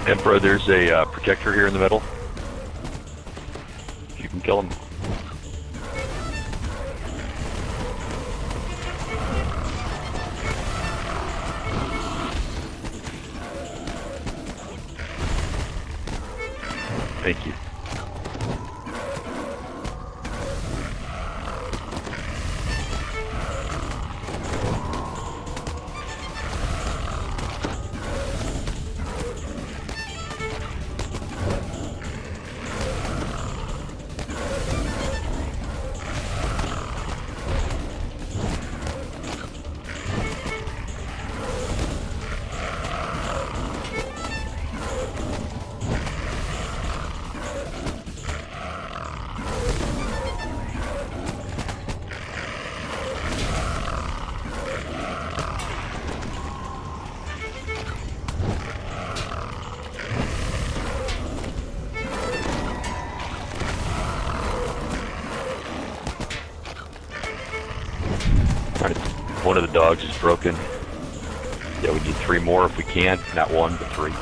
Emperor, there's a protector here in the middle. You can kill him. Thank you. Alright, one of the dogs is broken. Yeah, we need 3 more if we can. Not 1, but 3.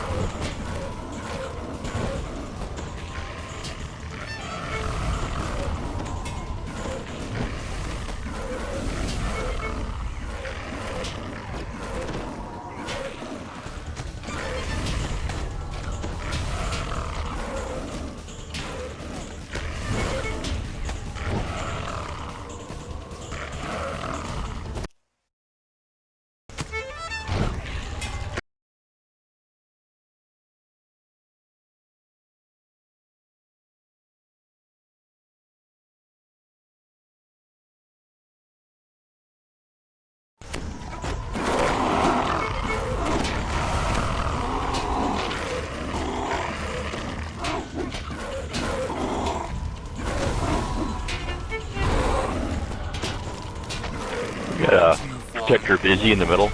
We got a protector busy in the middle.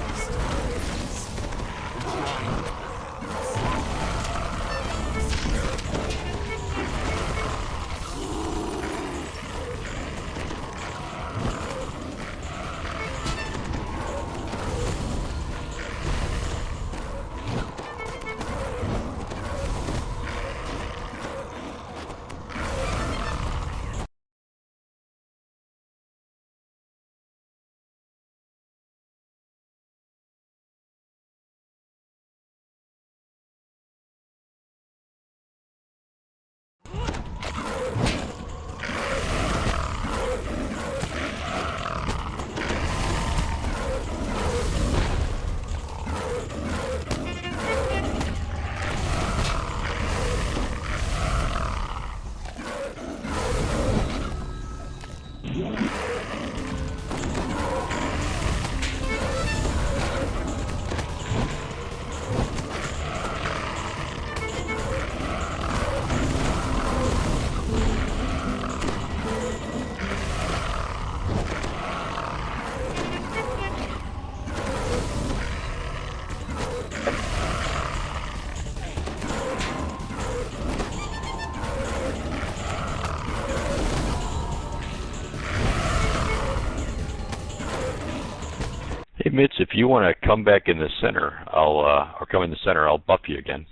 Hey Mitz, if you want to come back in the center, or come in the center, I'll buff you again.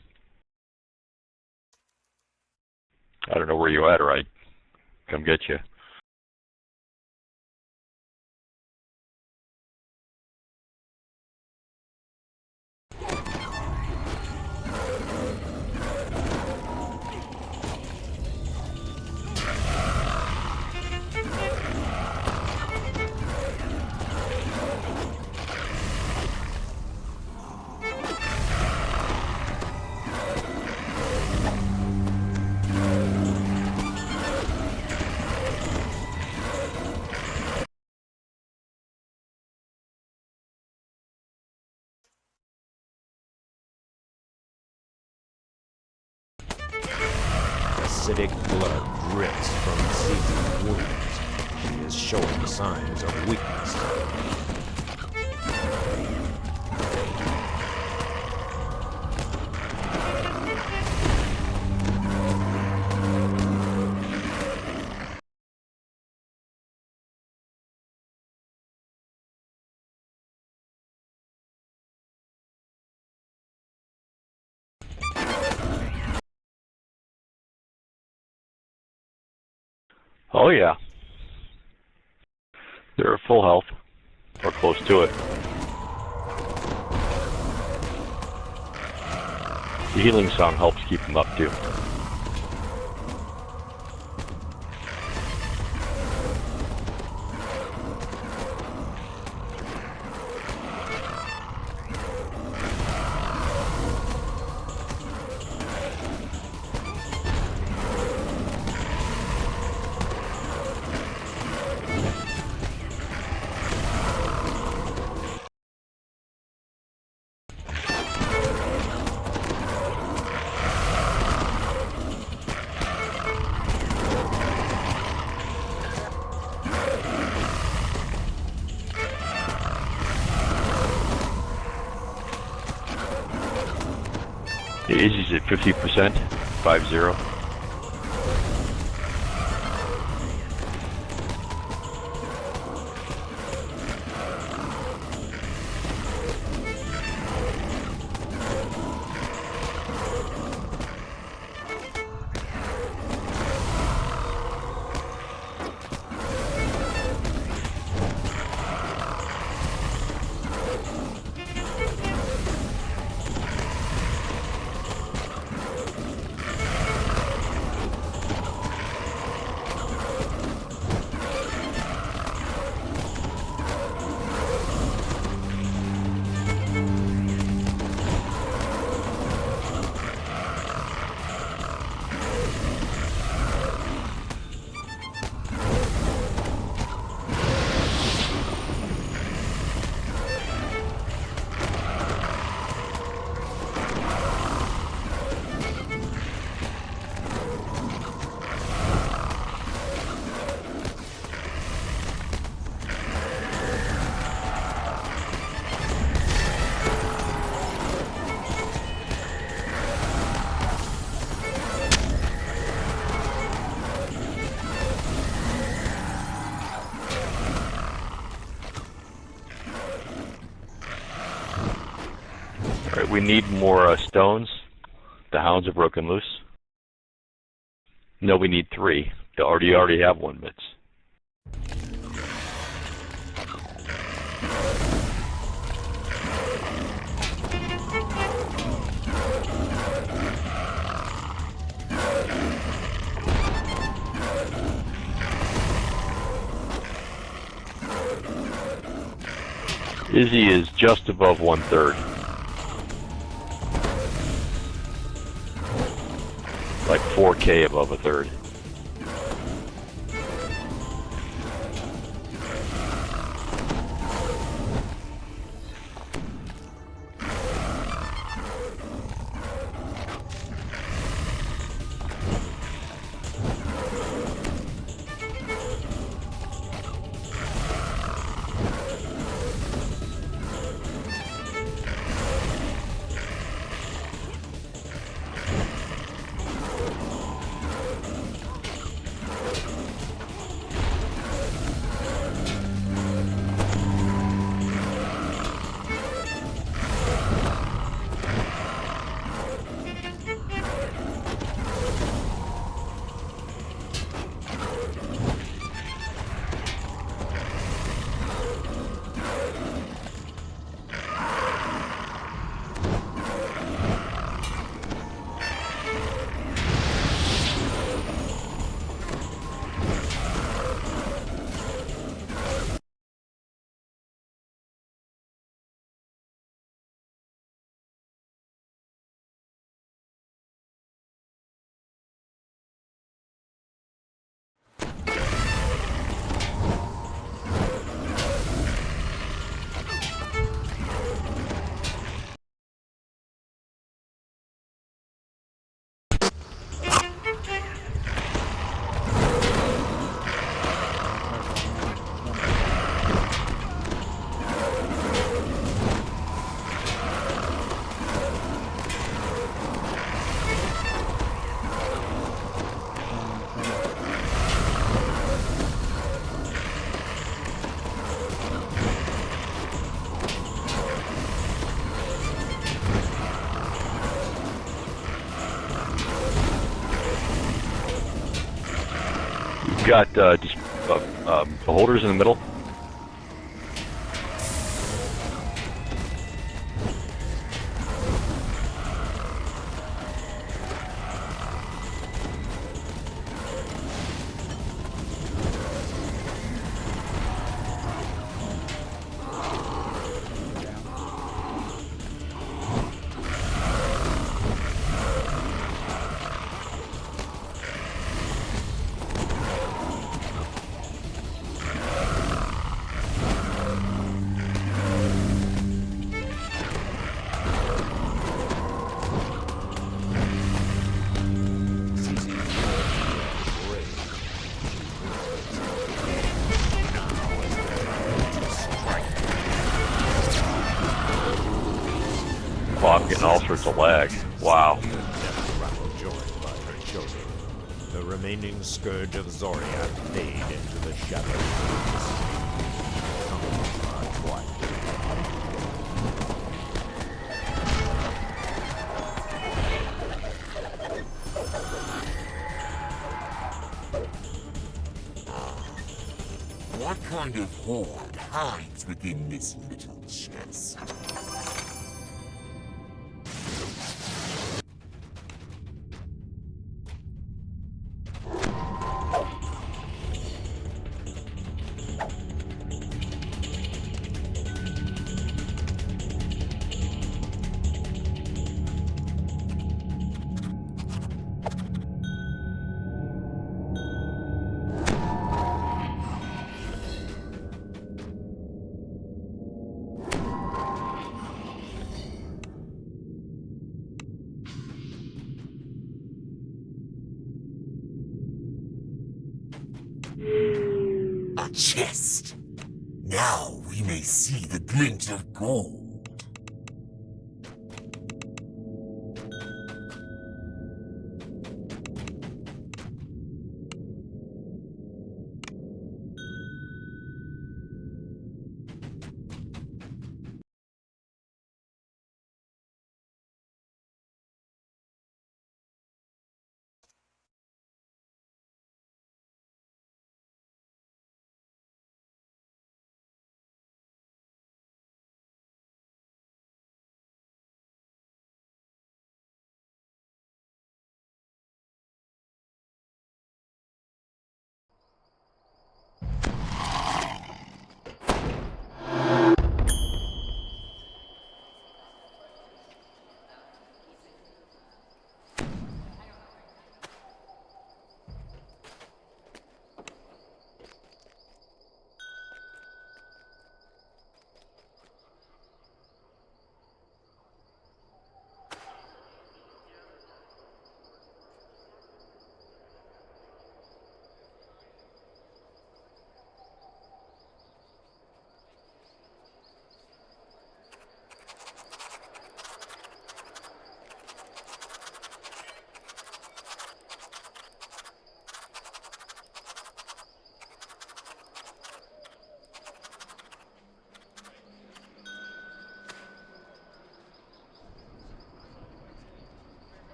I don't know where you at, or I come get you. Acidic blood drips from Zizi's wounds. She is showing signs of weakness. Oh yeah. They're at full health, or close to it. The healing song helps keep them up too. Izzy's at 50%, 5-0. Alright, we need more stones. The hounds are broken loose. No, we need 3. You already have 1, Mitz. Izzy is just above 1/3. Like 4K above 1/3. got just beholders in the middle. Oh, I'm getting all sorts of lag. Wow. Joined by her children. The remaining scourge of Zoriat fade into the shadows. What kind of hoard hides within this little chest? A chest. Now we may see the glint of gold.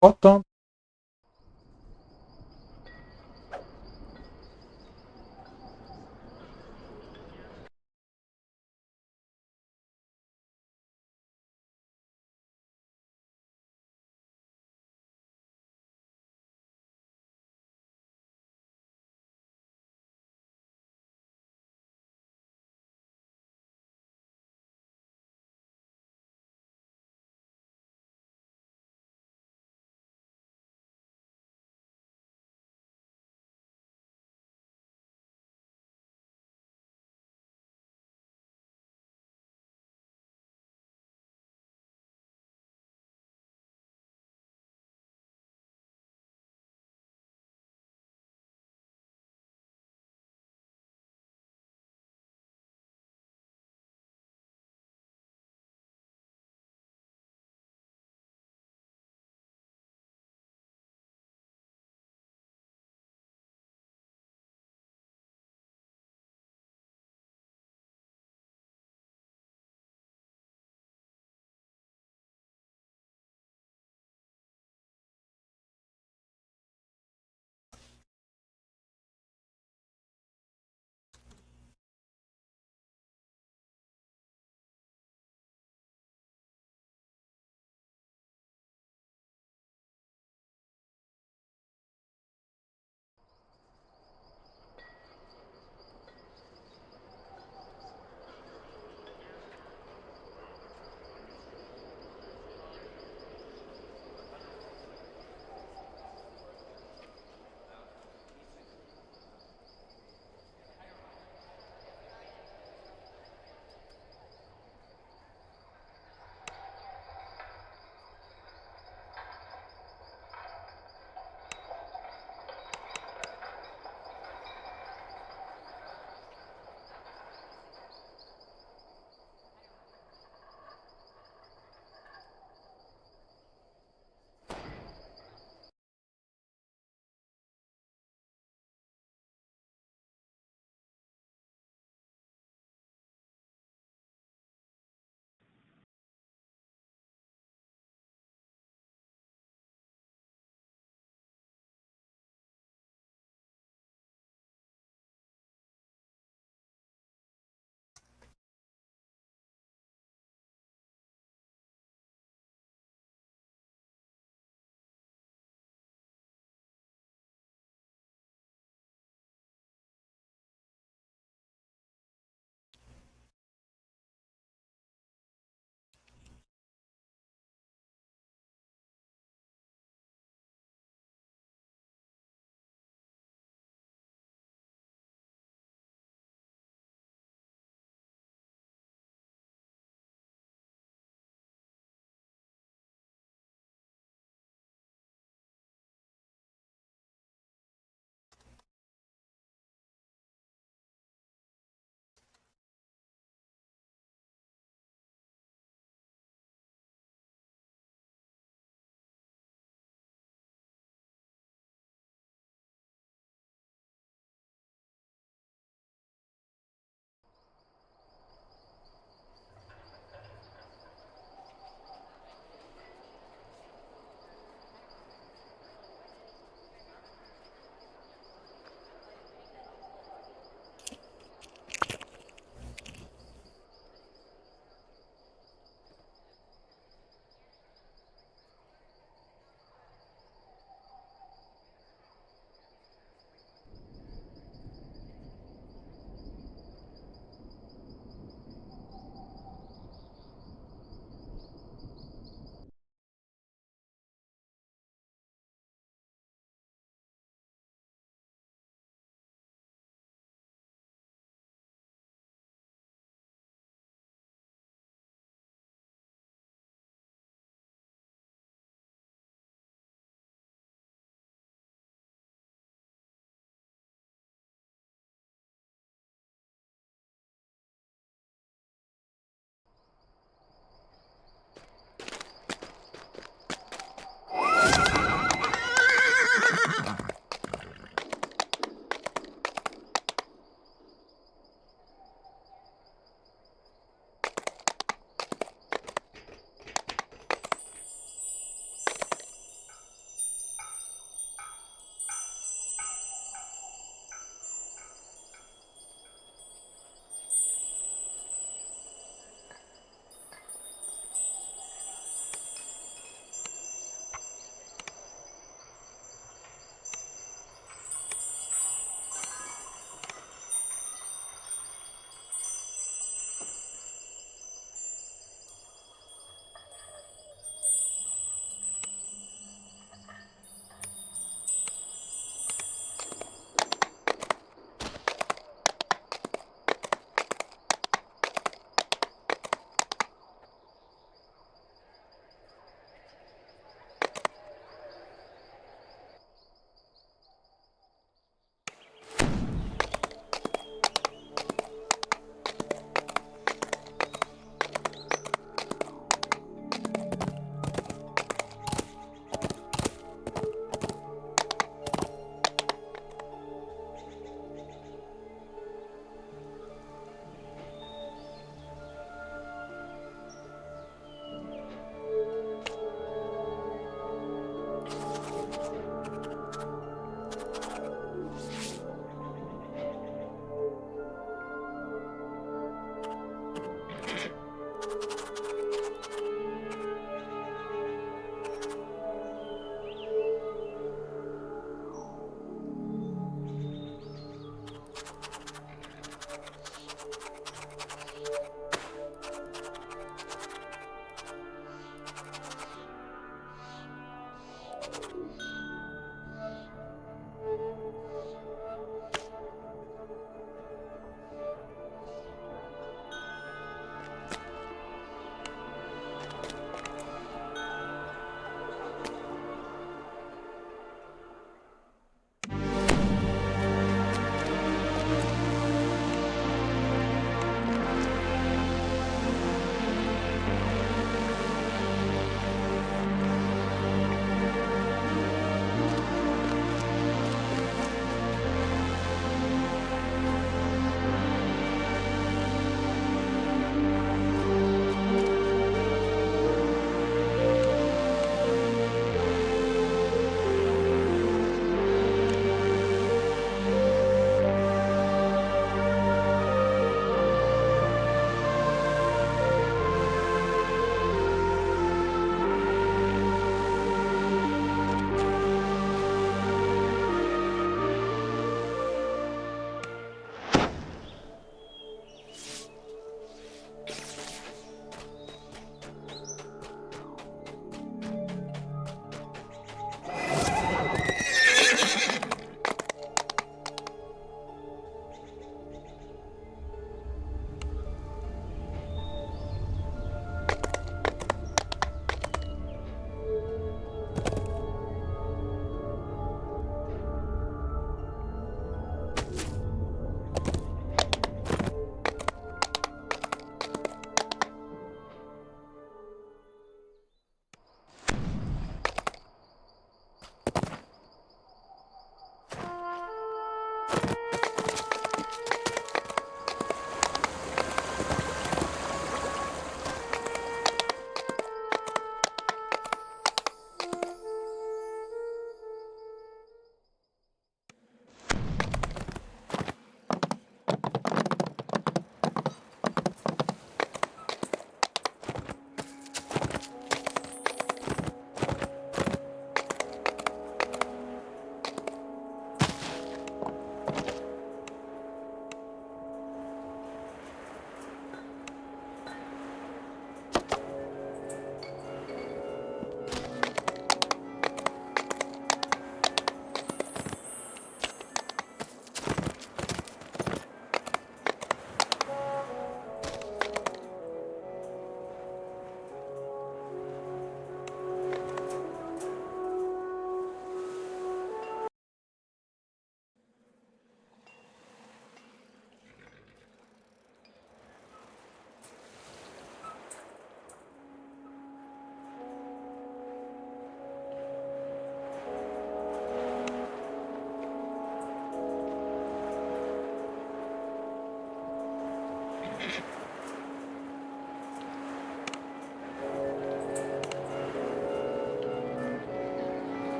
What the?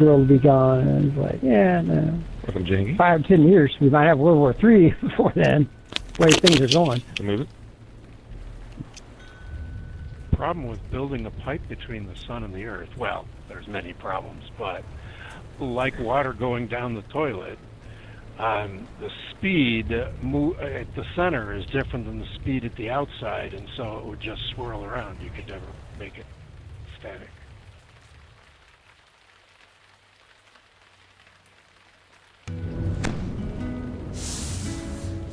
world will be gone. And he's like, yeah, no. Welcome, Janky. 5 or 10 years, we might have World War III before then. The way things are going. Move it. Problem with building a pipe between the sun and the earth, well, there's many problems, but like water going down the toilet, the speed at the center is different than the speed at the outside, and so it would just swirl around. You could never make it static.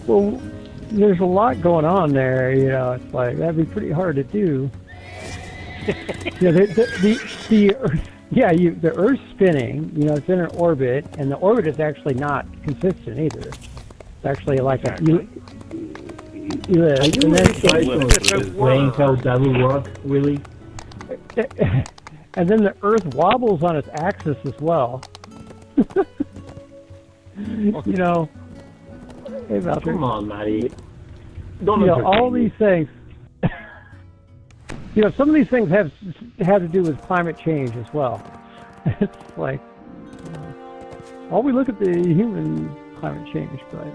Well, there's a lot going on there, you know. It's like that'd be pretty hard to do. You know, the Earth, yeah, the Earth's spinning. You know, it's in an orbit, and the orbit is actually not consistent either. It's actually like Exactly. a. Are you and really then, trying to explain how that will work, really? and then the Earth wobbles on its axis as well. You know. Hey, Valtteri. Come on, Matty. Don't You know, all entertain me. these things. You know, some of these things have to do with climate change as well. It's like, all we look at the human climate change, but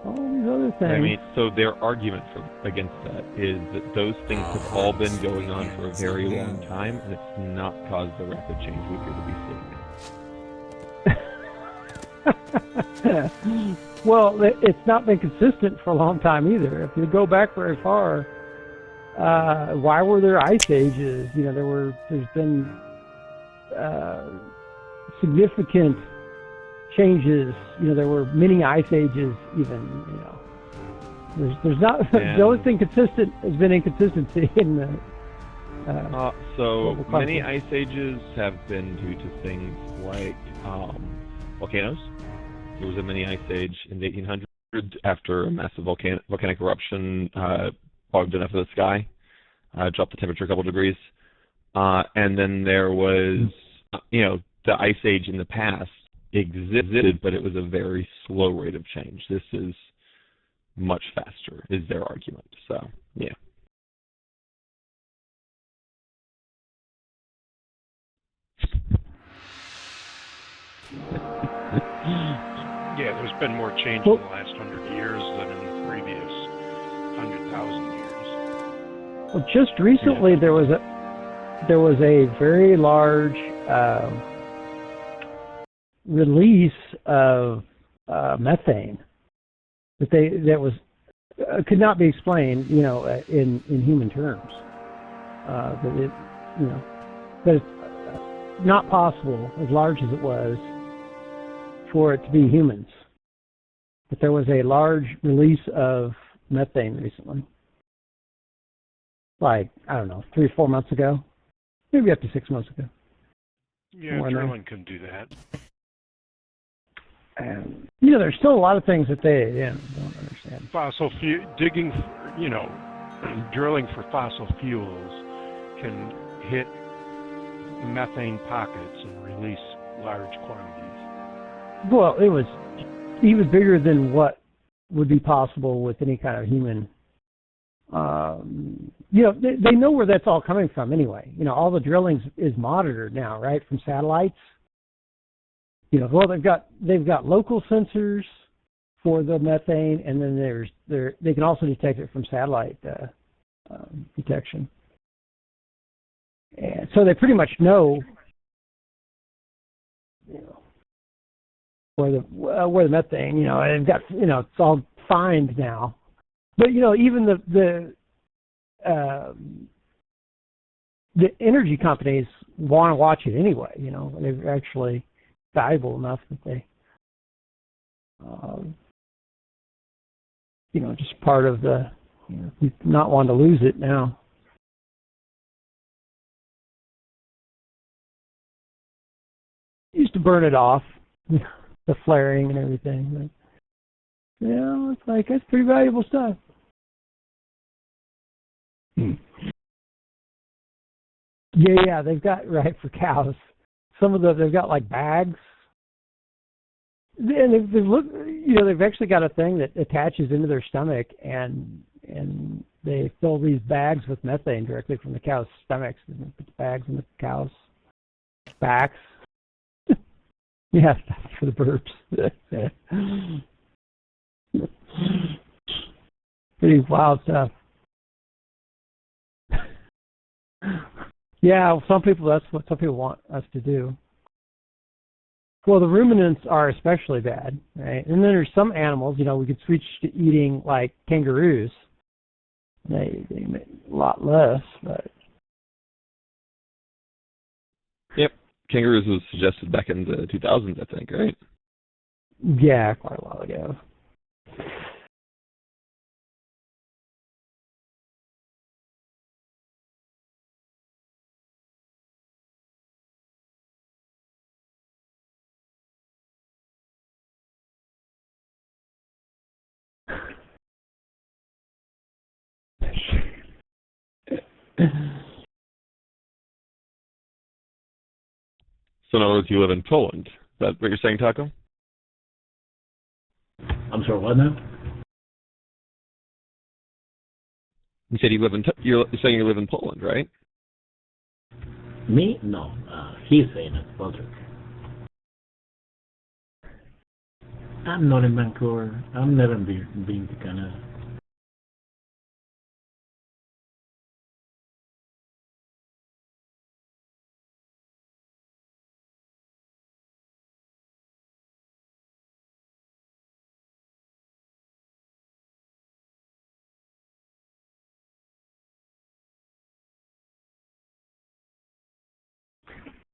all these other things. I mean, so their argument against that is that those things have all been going on for a very long time, and it's not caused the rapid change we appear to be seeing. Well, it's not been consistent for a long time either. If you go back very far, why were there ice ages? You know, there's been significant changes. You know, there were many ice ages even. You know, there's not the only thing consistent has been inconsistency in the. So global climate many change. ice ages have been due to things like volcanoes. There was a mini ice age in the 1800s after a massive volcanic eruption bogged enough of the sky, dropped the temperature a couple degrees. And then there was, you know, the ice age in the past existed, but it was a very slow rate of change. This is much faster, is their argument. So, yeah. Yeah, there's been more change in the last 100 years than in the previous 100,000 years. Well, just recently there was a very large release of methane that was could not be explained, you know, in human terms. That it, you know, that it's not possible, as large as it was, for it to be humans. But there was a large release of methane recently. Like, I don't know, 3 or 4 months ago. Maybe up to 6 months ago. Yeah, More than- drilling can do that. And, you know, there's still a lot of things that they don't understand. Fossil fuel digging, you know, drilling for fossil fuels can hit methane pockets and release large quantities. Well, it was even bigger than what would be possible with any kind of human. You know, they know where that's all coming from anyway. You know, all the drilling is monitored now, right, from satellites. You know, well, they've got local sensors for the methane, and then they can also detect it from satellite detection. And so they pretty much know, you know, where the methane, you know, and got, you know, it's all fined now. But you know, even the energy companies want to watch it anyway. You know, they're actually valuable enough that they, you know, just part of the, you know, not wanting to lose it now. Used to burn it off, the flaring and everything. But, you know, it's like that's pretty valuable stuff. Yeah, they've got, right, for cows. Some of they've got like bags. And they've looked, you know, they've actually got a thing that attaches into their stomach, and they fill these bags with methane directly from the cow's stomachs, and they put the bags in the cow's backs. Yeah, that's for the burps. Pretty wild stuff. Yeah, some people, that's what some people want us to do. Well, the ruminants are especially bad, right? And then there's some animals, we could switch to eating like kangaroos. They make a lot less, but Yep. Kangaroos was suggested back in the 2000s, I think, right? yeah, quite a while ago. So in other words, you live in Poland. Is that what you're saying, Taco? I'm sorry, what now? You said you live in you're saying you live in Poland, right? Me? No. He's saying it, Walter. I'm not in Vancouver. I've never been to Canada.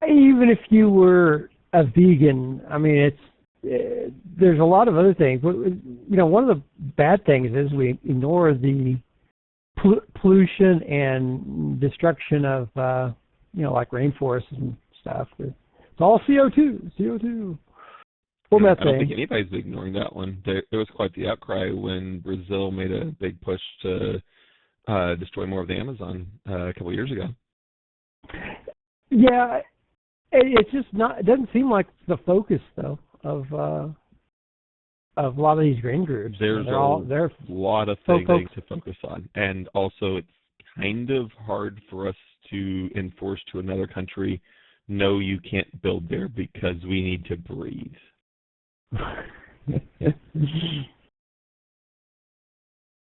Even if you were a vegan, I mean, there's a lot of other things. One of the bad things is we ignore the pollution and destruction of, like rainforests and stuff. It's all CO2. Or I don't think methane. anybody's ignoring that one. There was quite the outcry when Brazil made a big push to destroy more of the Amazon a couple of years ago. Yeah, it's just not. It doesn't seem like the focus though of a lot of these grain groups. There's they're a lot of so things to focus on, and also it's kind of hard for us to enforce to another country, no, you can't build there because we need to breathe.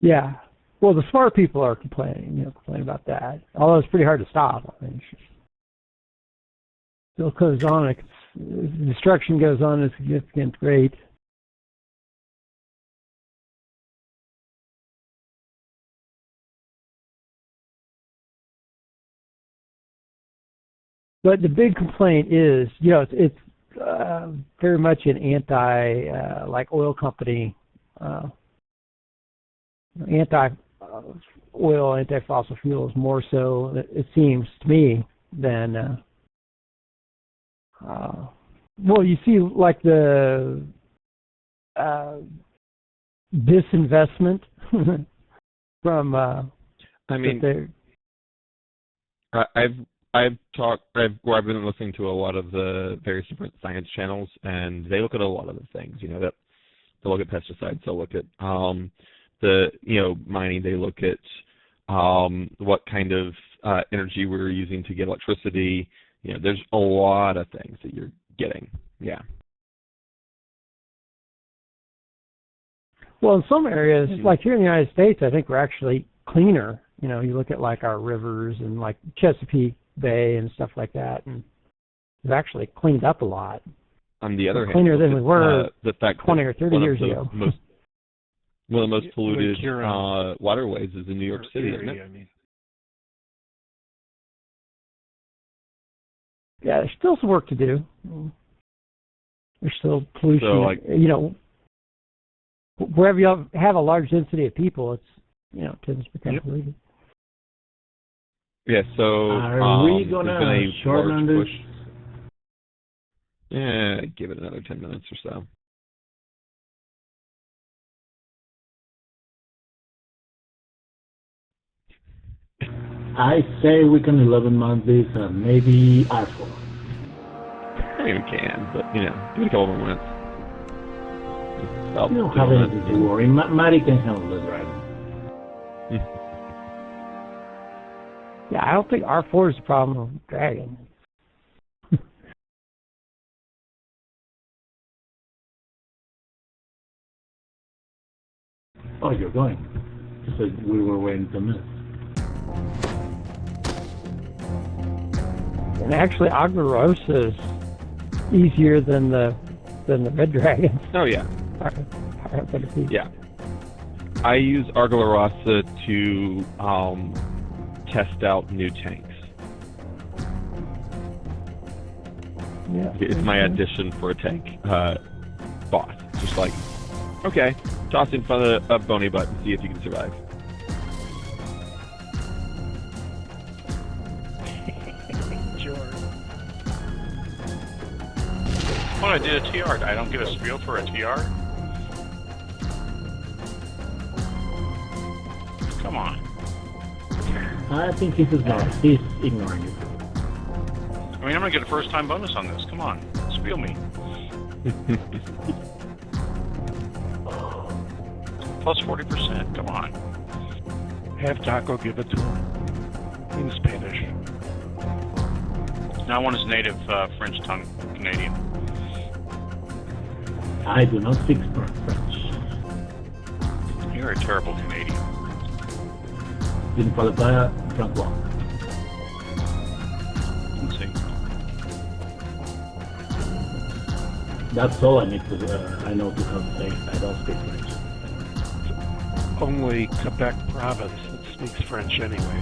Yeah. Well, the smart people are complaining about that. Although it's pretty hard to stop. I mean, still goes on. Destruction goes on at a significant rate. But the big complaint is, it's very much an anti, like oil company, anti-oil, anti-fossil fuels more so, it seems to me, than, well, you see like the disinvestment from, I mean, I've been listening to a lot of the various different science channels, and they look at a lot of the things. That they'll look at pesticides, they'll look at mining, they look at what kind of energy we're using to get electricity. There's a lot of things that you're getting. Yeah. Well, in some areas, like here in the United States, I think we're actually cleaner. You look at like our rivers and like Chesapeake Bay and stuff like that, and we've actually cleaned up a lot. On the other hand, cleaner than we were the fact 20 or 30 years ago. One of the most polluted waterways is in New York City, isn't it? I mean. Yeah, there's still some work to do. There's still pollution. So, wherever you have a large density of people, it's tends to become polluted. Yeah. So are we gonna shorten this? Yeah, give it another 10 minutes or so. I say we can 11-month this and maybe R4. I mean, we can, but give it a couple more minutes. You don't have anything to worry. Maddie can handle the driving. Yeah, I don't think R4 is the problem with Dragon. Oh, you're going. You said we were waiting to miss. And actually, Aglarosa is easier than the Red Dragons. Oh yeah, Yeah. I use Argalarossa to test out new tanks. Yeah. It's my addition for a tank boss. Just like, okay, toss in front of a bony butt and see if you can survive. Well, I did a TR. I don't get a spiel for a TR? Come on. I think he's ignoring. He's ignoring you. I mean, I'm gonna get a first-time bonus on this. Come on, spiel me. Plus 40%. Come on. Have Taco give it to him in Spanish. Now I want his native French tongue Canadian. I do not speak French. You're a terrible Canadian. Je ne parle pas francois. Let's see. That's all I need to. I know to come say. I don't speak French. Only Quebec province that speaks French anyway.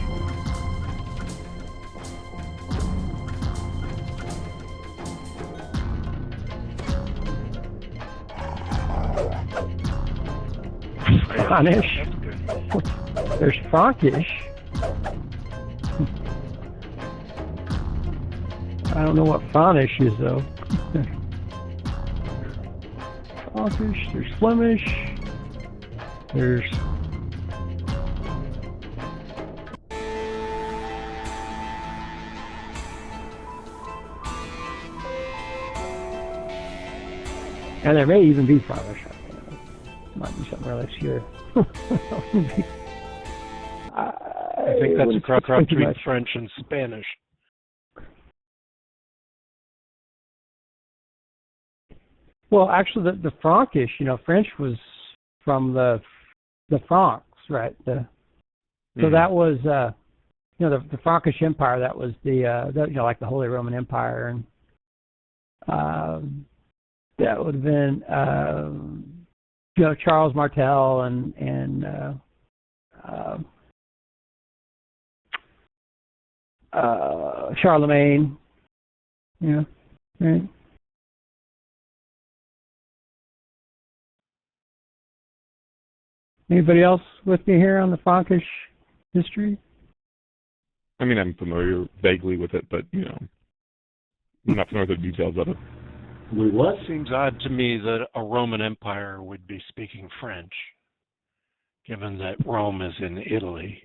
Spanish. There's Frankish. I don't know what Frankish is though. Frankish. There's Flemish. There's and there may even be Flemish. Might be something really obscure. I think that's a cross between French and Spanish. Well, actually, the Frankish, French was from the Franks, right? So that was, the Frankish Empire. That was like the Holy Roman Empire, and that would have been, Charles Martel and Charlemagne. Yeah, right. Anybody else with me here on the Frankish history? I mean, I'm familiar vaguely with it, but I'm not familiar with the details of it. We what? Seems odd to me that a Roman Empire would be speaking French, given that Rome is in Italy.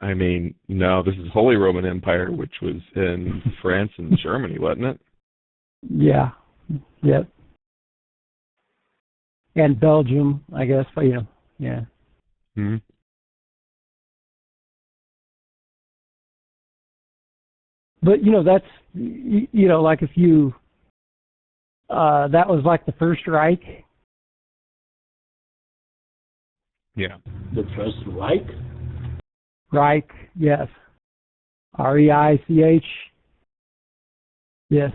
I mean, no, this is Holy Roman Empire, which was in France and Germany, wasn't it? Yeah. Yep. And Belgium, I guess, but yeah. Hmm. But that's like if you that was like the First Reich. Yeah. The First Reich? Reich, yes. R-E-I-C-H. Yes.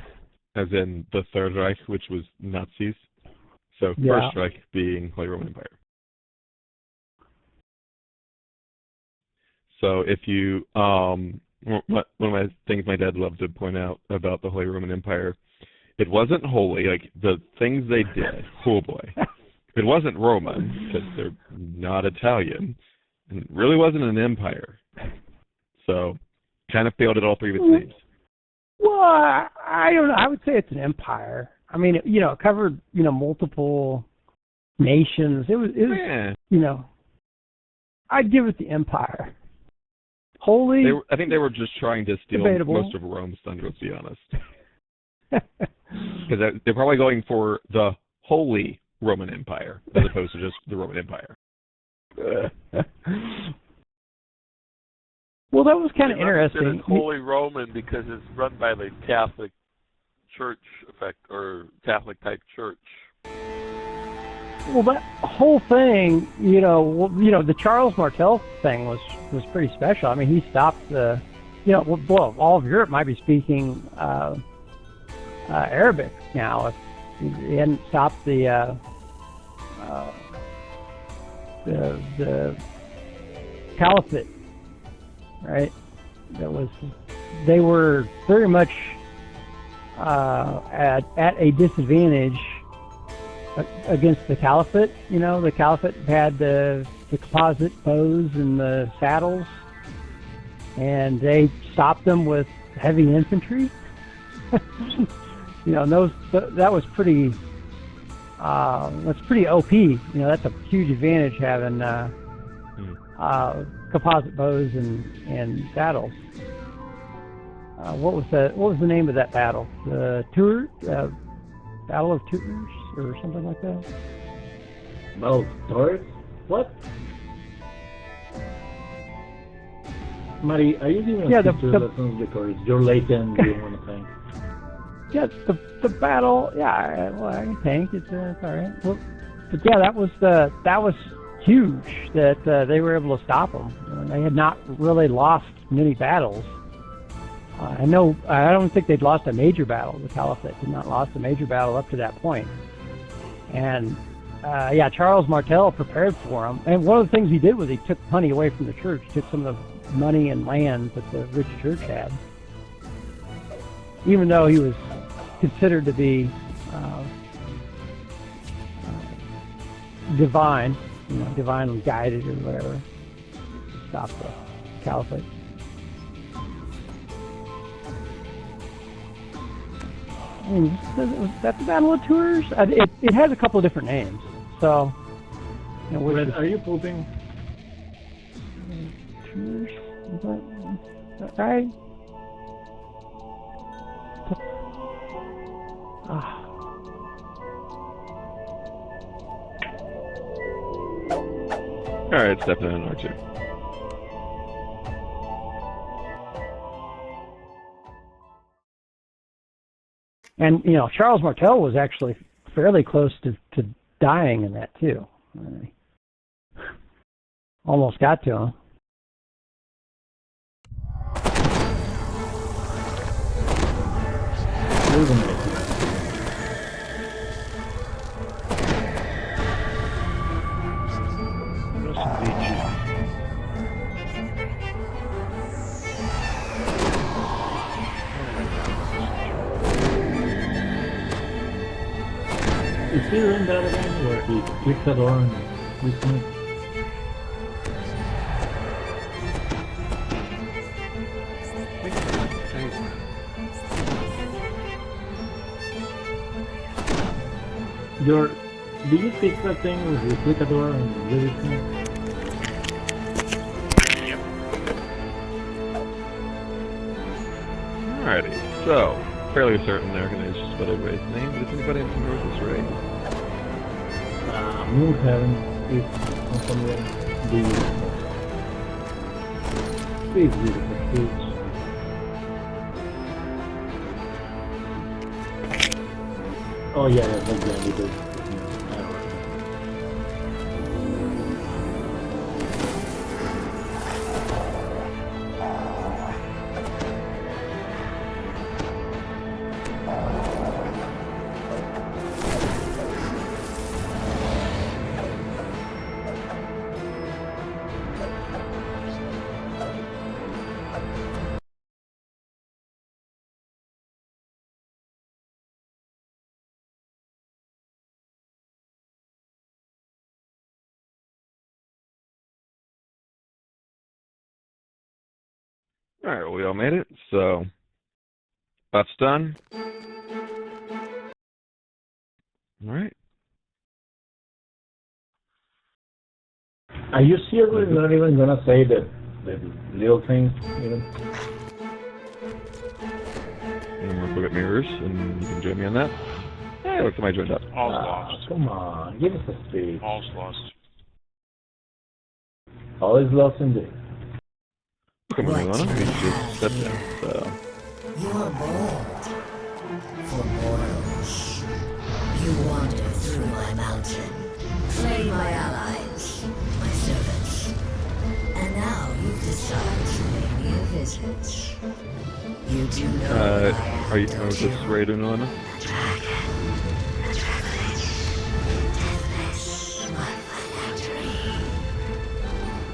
As in the Third Reich, which was Nazis. So Yeah. First Reich being Holy Roman Empire. So if you, one of my things my dad loved to point out about the Holy Roman Empire, it wasn't holy, like the things they did, oh boy. It wasn't Roman, because they're not Italian, and it really wasn't an empire. So, kind of failed at all three of its names. Well, I don't know. I would say it's an empire. I mean, it covered, multiple nations. It was Yeah. I'd give it the empire. Holy. I think they were just trying to steal Debatable. most of Rome's thunder, let's be honest. Because they're probably going for the Holy Roman Empire, as opposed to just the Roman Empire. Well, that was kind of They represent interesting. it Holy Roman because it's run by the Catholic Church or Catholic type church. Well, that whole thing, the Charles Martel thing was pretty special. I mean, he stopped the, well, all of Europe might be speaking Arabic now if he hadn't stopped the caliphate, right? They were very much at a disadvantage against the caliphate. The caliphate had the composite bows and the saddles, and they stopped them with heavy infantry. That was pretty. That's pretty OP. That's a huge advantage having composite bows and saddles. What was the name of that battle? The Battle of Tours or something like that? Battle of Tours? What? Mari, are you giving us history lessons because you're late and you want to think? Yeah, the battle. Yeah, well, I can think. It's all right. Well, but yeah, that was huge that they were able to stop them. They had not really lost many battles. I don't think they'd lost a major battle. The Caliphate had not lost a major battle up to that point. And Charles Martel prepared for them. And one of the things he did was he took money away from the church. He took some of the money and land that the rich church had. Even though he was considered to be divinely guided or whatever, to stop the Caliphate. I mean, was that the Battle of Tours? It has a couple of different names. So, Red, are you pooping? Tours? Is that right? Alright, stepping in R2. And, Charles Martel was actually fairly close to dying in that, too. Almost got to him. Is he doing that again, where he clicks the door and clicks it? Did you fix that thing where you click a door and really thing? Alrighty, so, fairly certain they're going to just spell everybody's name, but is anybody familiar with this raid? Moonhaven is unfamiliar. It's beautiful speech. Oh yeah, that's exactly this. Alright, well, we all made it, so that's done. Alright. Are you seriously not even gonna say the little thing, even? And we'll look at mirrors, and you can join me on that. Hey, look, somebody joined up. All's lost. Come on, give us a speech. All's lost. All is lost indeed. Come on, Ilona. We just stepped down, so. You are bold. For mortals, you wander through my mountain, my allies, my servants. And now you've decided to pay me a visit. You do know Are you this Raiden Norma?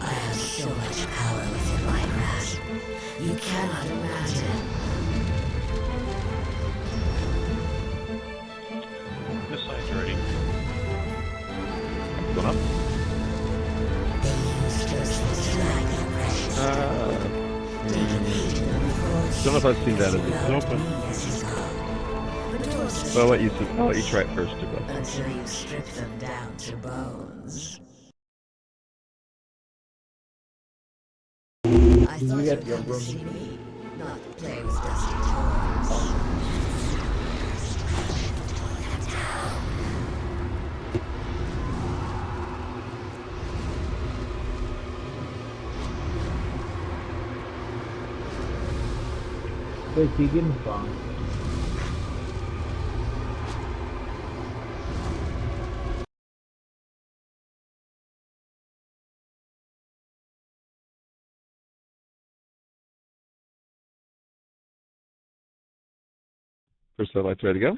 I have so much power within my grasp. You cannot imagine. This side's ready. Going up? The monsters will drag their precious. Don't know if I've seen that as It's open. well. I'll let you try it first, Jabba. Until you strip them down to bones. I thought you you'd get your come to room? see me, not play with dusty toys. Where's Keegan from? First satellite's ready to go.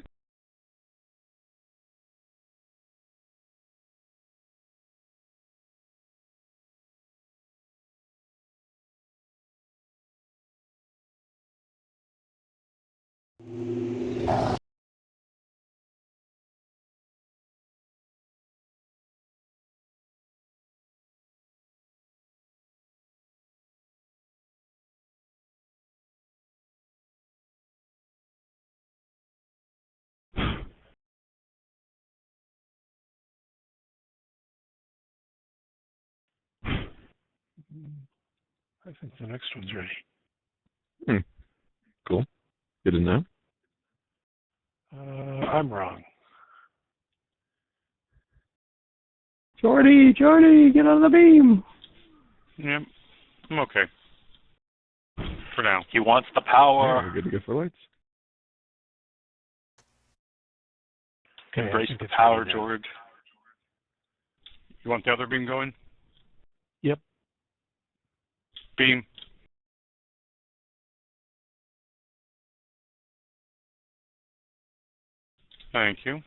I think the next one's ready. Cool. Good to know. I'm wrong. Jordy, get on the beam. Yep. I'm okay. For now. He wants the Yeah, power. we're good to go for lights. Okay, Embrace I think the it's power, ready now. George. You want the other beam going? Yep. Beam. Thank you.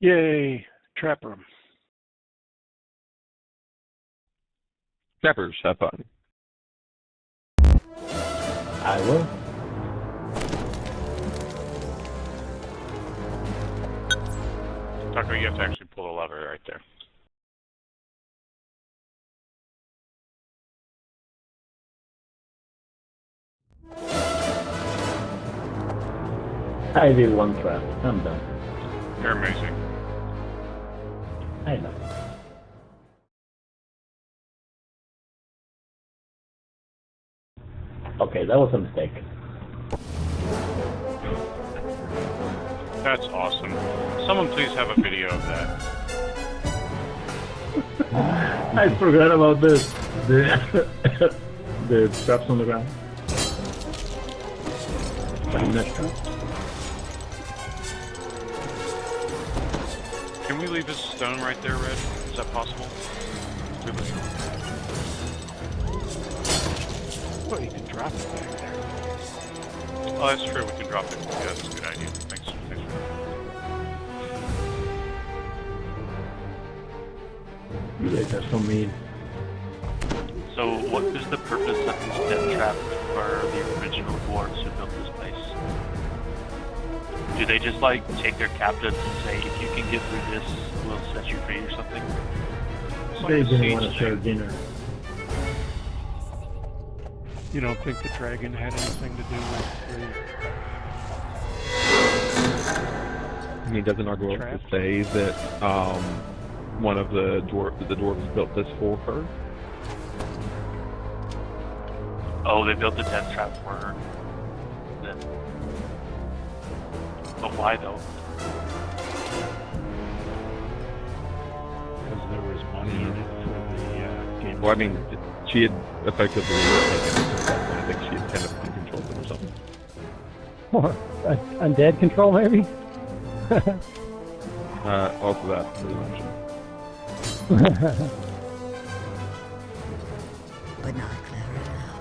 Yay! Trap room. Trappers, have fun. I will. Tucker, you have to actually pull the lever right there. I did one trap. I'm done. You're amazing. I know. Okay, that was a mistake. That's awesome. Someone please have a video of that. I forgot about this. The traps on the ground. Net trap. Can we leave this stone right there, Red? Is that possible? Well, you can drop it back there. Oh, that's true. We can drop it. Yeah, that's a good idea. Thanks. Thanks for that. You guys are so mean. So, what is the purpose of these death traps for the original dwarves who built this place? Do they just like take their captives and say, if you can get through this, we'll set you free or something? It's like They a didn't siege want to thing. share dinner. You don't think the dragon had anything to do with I mean, doesn't our dwarf Traps? say that one of the dwarves built this for her? Oh, they built the death trap for her. Then. But why though? because there was money in it for the game? Well, I mean, she had effectively taken it at that point. I think she had kind of controlled them or something. Or undead control, maybe? Also that, as you mentioned. But not clever enough.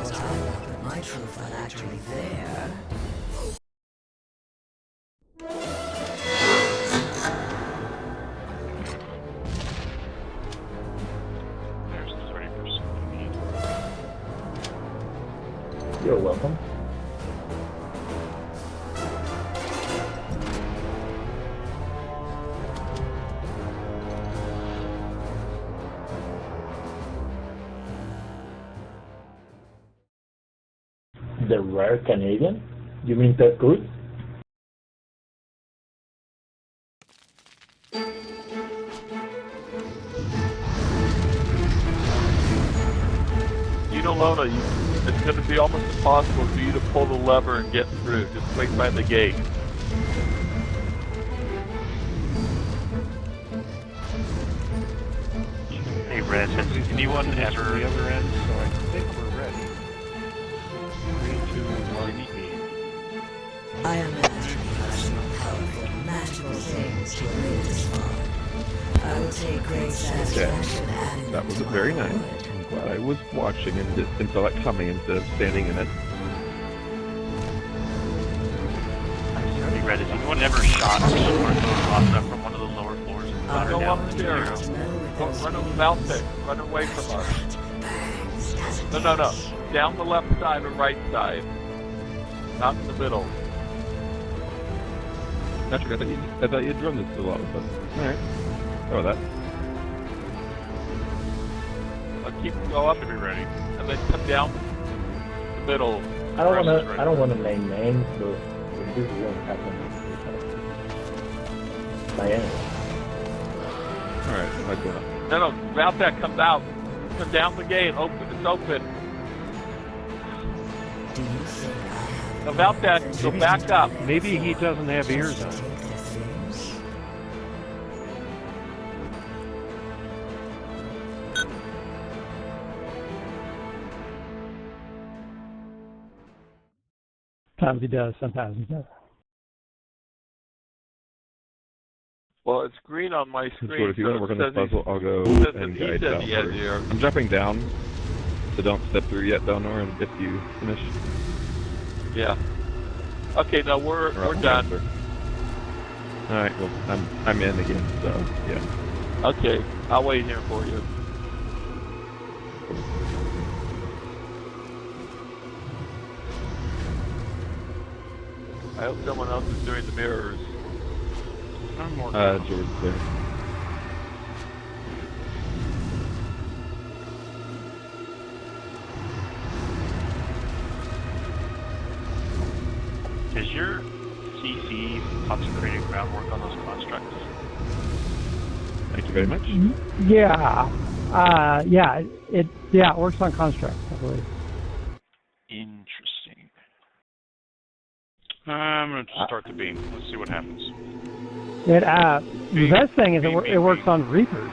What I want with my true phylactery there. There's the 30% we need. You're welcome. The rare Canadian? You mean Ted Cruz? Lona, it's going to be almost impossible for you to pull the lever and get through. Just wait by the gate. Hey, Red, has anyone ever... the other end, so I think we're ready. 3, 2, 1, me. I am powerful, magical things to live this far. I will take great satisfaction adding That was very nice. I'm glad I was watching and saw that coming instead of standing in it. Hey, Red, has anyone ever shot or Rasa from one of the lower floors and put her Go down? upstairs. Go, run over Valtech. Run away from us. No. Down the left side or right side. Not in the middle. Patrick, I thought you had drummed this a lot with us. Alright. Oh, that. Go up Should be ready. and then come down the middle. I don't wanna name names, but this won't happen. By any. Alright, I'm going up. No, Valtech comes out. Come down the gate. Open. It's open. Do you think I have No, Valtech, go back up. Maybe he doesn't have ears on. take the things? Sometimes he does, sometimes he doesn't. Well, it's green on my screen. So if you want to work on this puzzle, I'll go it says and he guide said down he has first. ear. I'm jumping down, so don't step through yet, Donor, and if you finish. Yeah. Okay, now we're done. Alright, well, I'm in again, so, yeah. Okay, I'll wait here for you. I hope someone else is doing the mirrors. I'm more George's there. Does your CC concentrated groundwork on those constructs? Thank you very much. Yeah. It works on constructs, I believe. Interesting. I'm going to start the beam. Let's see what happens. The best thing is it works on Reapers.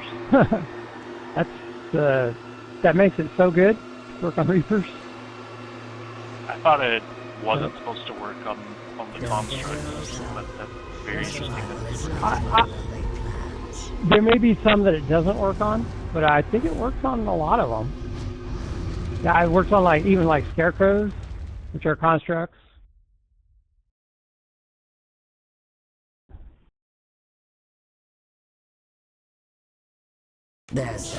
That makes it so good to work on Reapers. I thought it wasn't supposed to work on the constructs, but that's very interesting. There may be some that it doesn't work on, but I think it works on a lot of them. Yeah, it works on even scarecrows, which are constructs. There's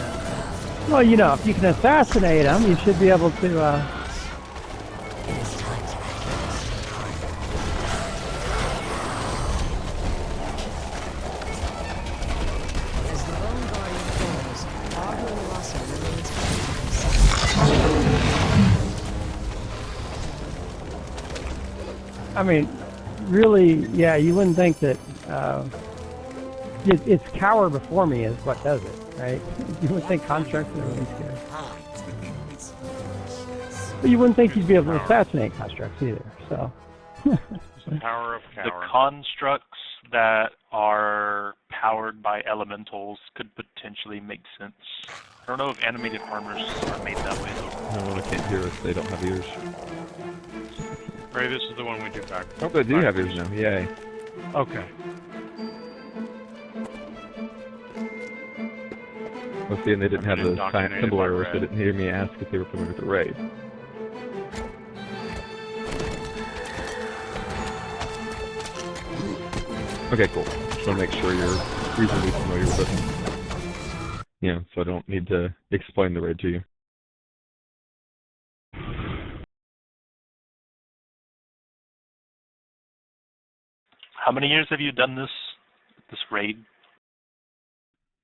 Well, if you can assassinate them, you should be able to. it is time to act. As the Bone Guardian falls, Argo Rasa remains I mean, really, yeah, you wouldn't think that. It's cower before me is what does it, right? You wouldn't think constructs are really scary. But you wouldn't think you'd be able to assassinate constructs either, so. The power of The cower. constructs that are powered by elementals could potentially make sense. I don't know if animated armors are made that way though. No one can't hear us, they don't have ears. Ray, this is the one we do back. Oh, they do have yours now. Yay. Okay. Let's see, and they didn't have the Indoctrinated symbol by error, so they Red. didn't hear me ask if they were familiar with the raid. Okay, cool. Just want to make sure you're reasonably familiar with it. Yeah, so I don't need to explain the raid to you. How many years have you done this raid?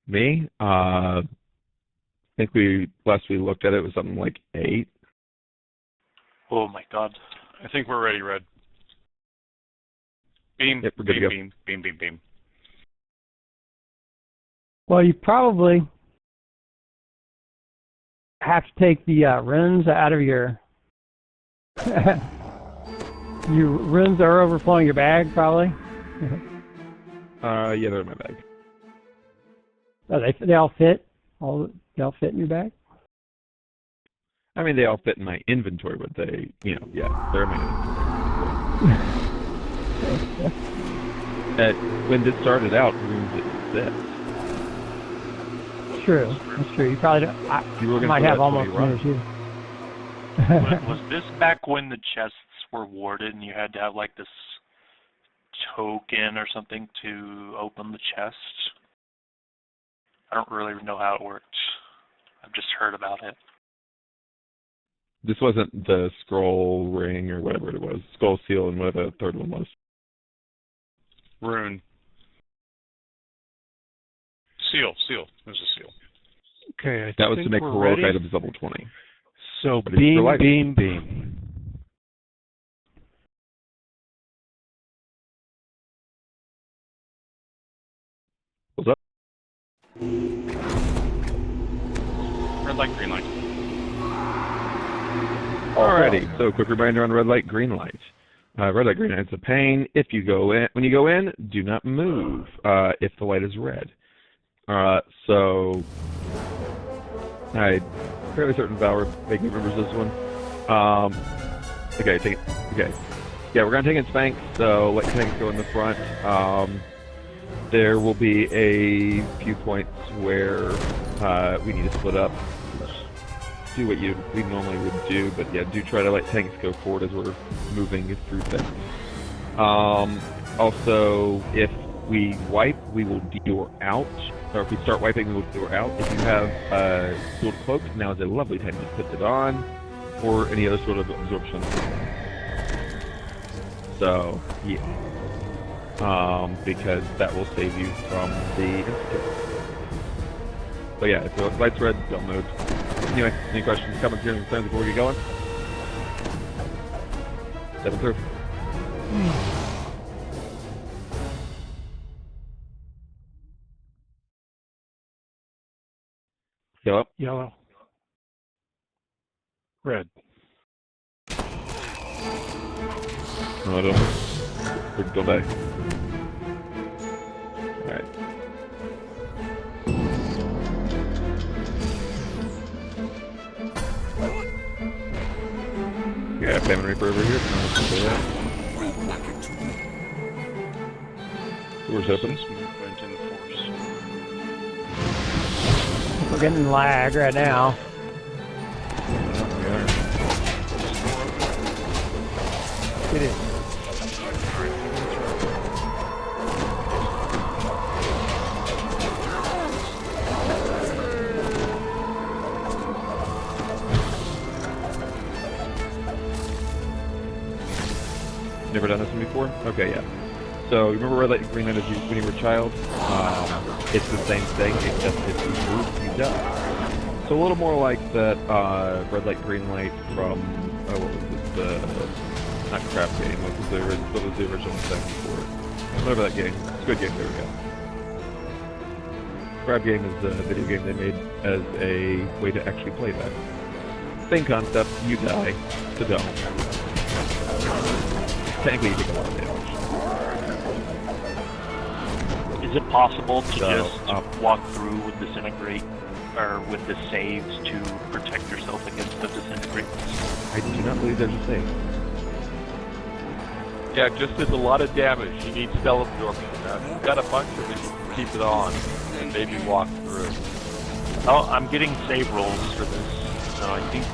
Me? I think last we looked at it was something like 8. Oh my god. I think we're ready, Red. Beam, Yep, we're good to go. beam. Well, you probably have to take the runes out of your. Your runes are overflowing your bag, probably. Yeah, they're in my bag. Oh, they all fit. They all fit in your bag. I mean, they all fit in my inventory, but they, yeah, they're in my inventory. When this started out, rooms didn't fit. True, that's true. You probably don't. You were I might gonna have put that almost 20 as you. Was this back when the chests were warded and you had to have like this token or something to open the chest? I don't really know how it worked. I've just heard about it. This wasn't the scroll ring or whatever it was. Skull seal and whatever the third one was. Rune. Seal. There's a seal. Okay, That was to make we're heroic ready. items level 20. So But it's for life. beam. What's up? Red light, green light. Alrighty, so quick reminder on red light, green light. Red light, green light is a pain. When you go in, do not move if the light is red. So I'm fairly certain Valor vaguely remembers this one. Okay, take it. Okay. Yeah, we're gonna take in Spanx, so let Tanks go in the front. There will be a few points where we need to split up. Do what we normally would do, but yeah, do try to let tanks go forward as we're moving through things. Also, if we wipe, we will detour out, or if we start wiping, we will detour out. If you have sealed cloak, now is a lovely time to put it on, or any other sort of absorption. So, yeah. Because that will save you from the insecure. But yeah, if the light's red, don't move. Anyway, any questions, comments, here, concerns before we get going? Stepping through. Yellow. Yellow. Red. No, don't. Don't die. Alright. Yeah, Famine Reaper over here. That. Door's open. Movement in force. We're getting lag right now. It is. Never done this one before? Okay, yeah. So, remember red light and green light as when you were a child? It's the same thing, except if you move, you die. So a little more like that red light, green light from, what was it, not Crap Game, what was the original thing for it? Whatever that game, Squid Game, there we go. Crab Game is a video game they made as a way to actually play that. Same concept, you die, so don't. Technically, you take a lot of damage. Is it possible to just walk through with disintegrate, or with the saves to protect yourself against the disintegrate? I do not believe there's a save. Yeah, just did a lot of damage. You need spell absorption. You've got a bunch of it. You can keep it on and maybe walk through. Oh, I'm getting save rolls for this, so I think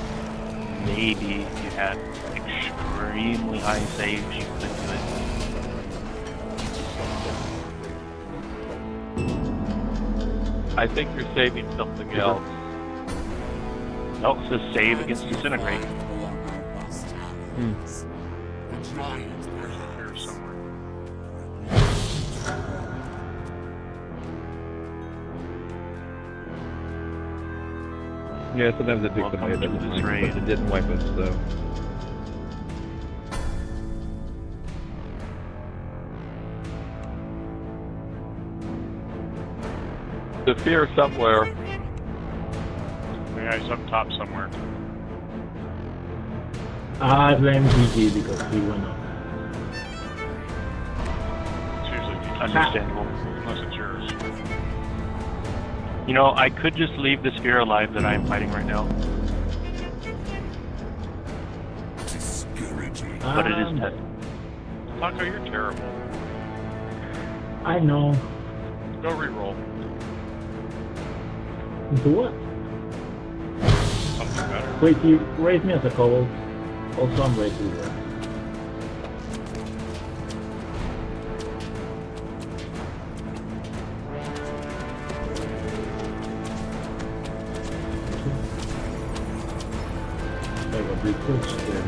maybe if you had extremely high saves, you could do it. I think you're saving something else. No, it says save against disintegrate. Here somewhere. Yeah, sometimes it takes Welcome away to that this raid. but it didn't wipe us, so. The fear somewhere. Yeah, he's up top somewhere. I blame GG because he went up. It's usually DK, Understandable. unless it's yours. You know, I could just leave the sphere alive that I am fighting right now, Discouraging. but it is dead. Taco, you're terrible. I know. Go reroll. Into what? Something better. Wait, you raise me as a kobold. Also, I'm raising you. I will be pushed there.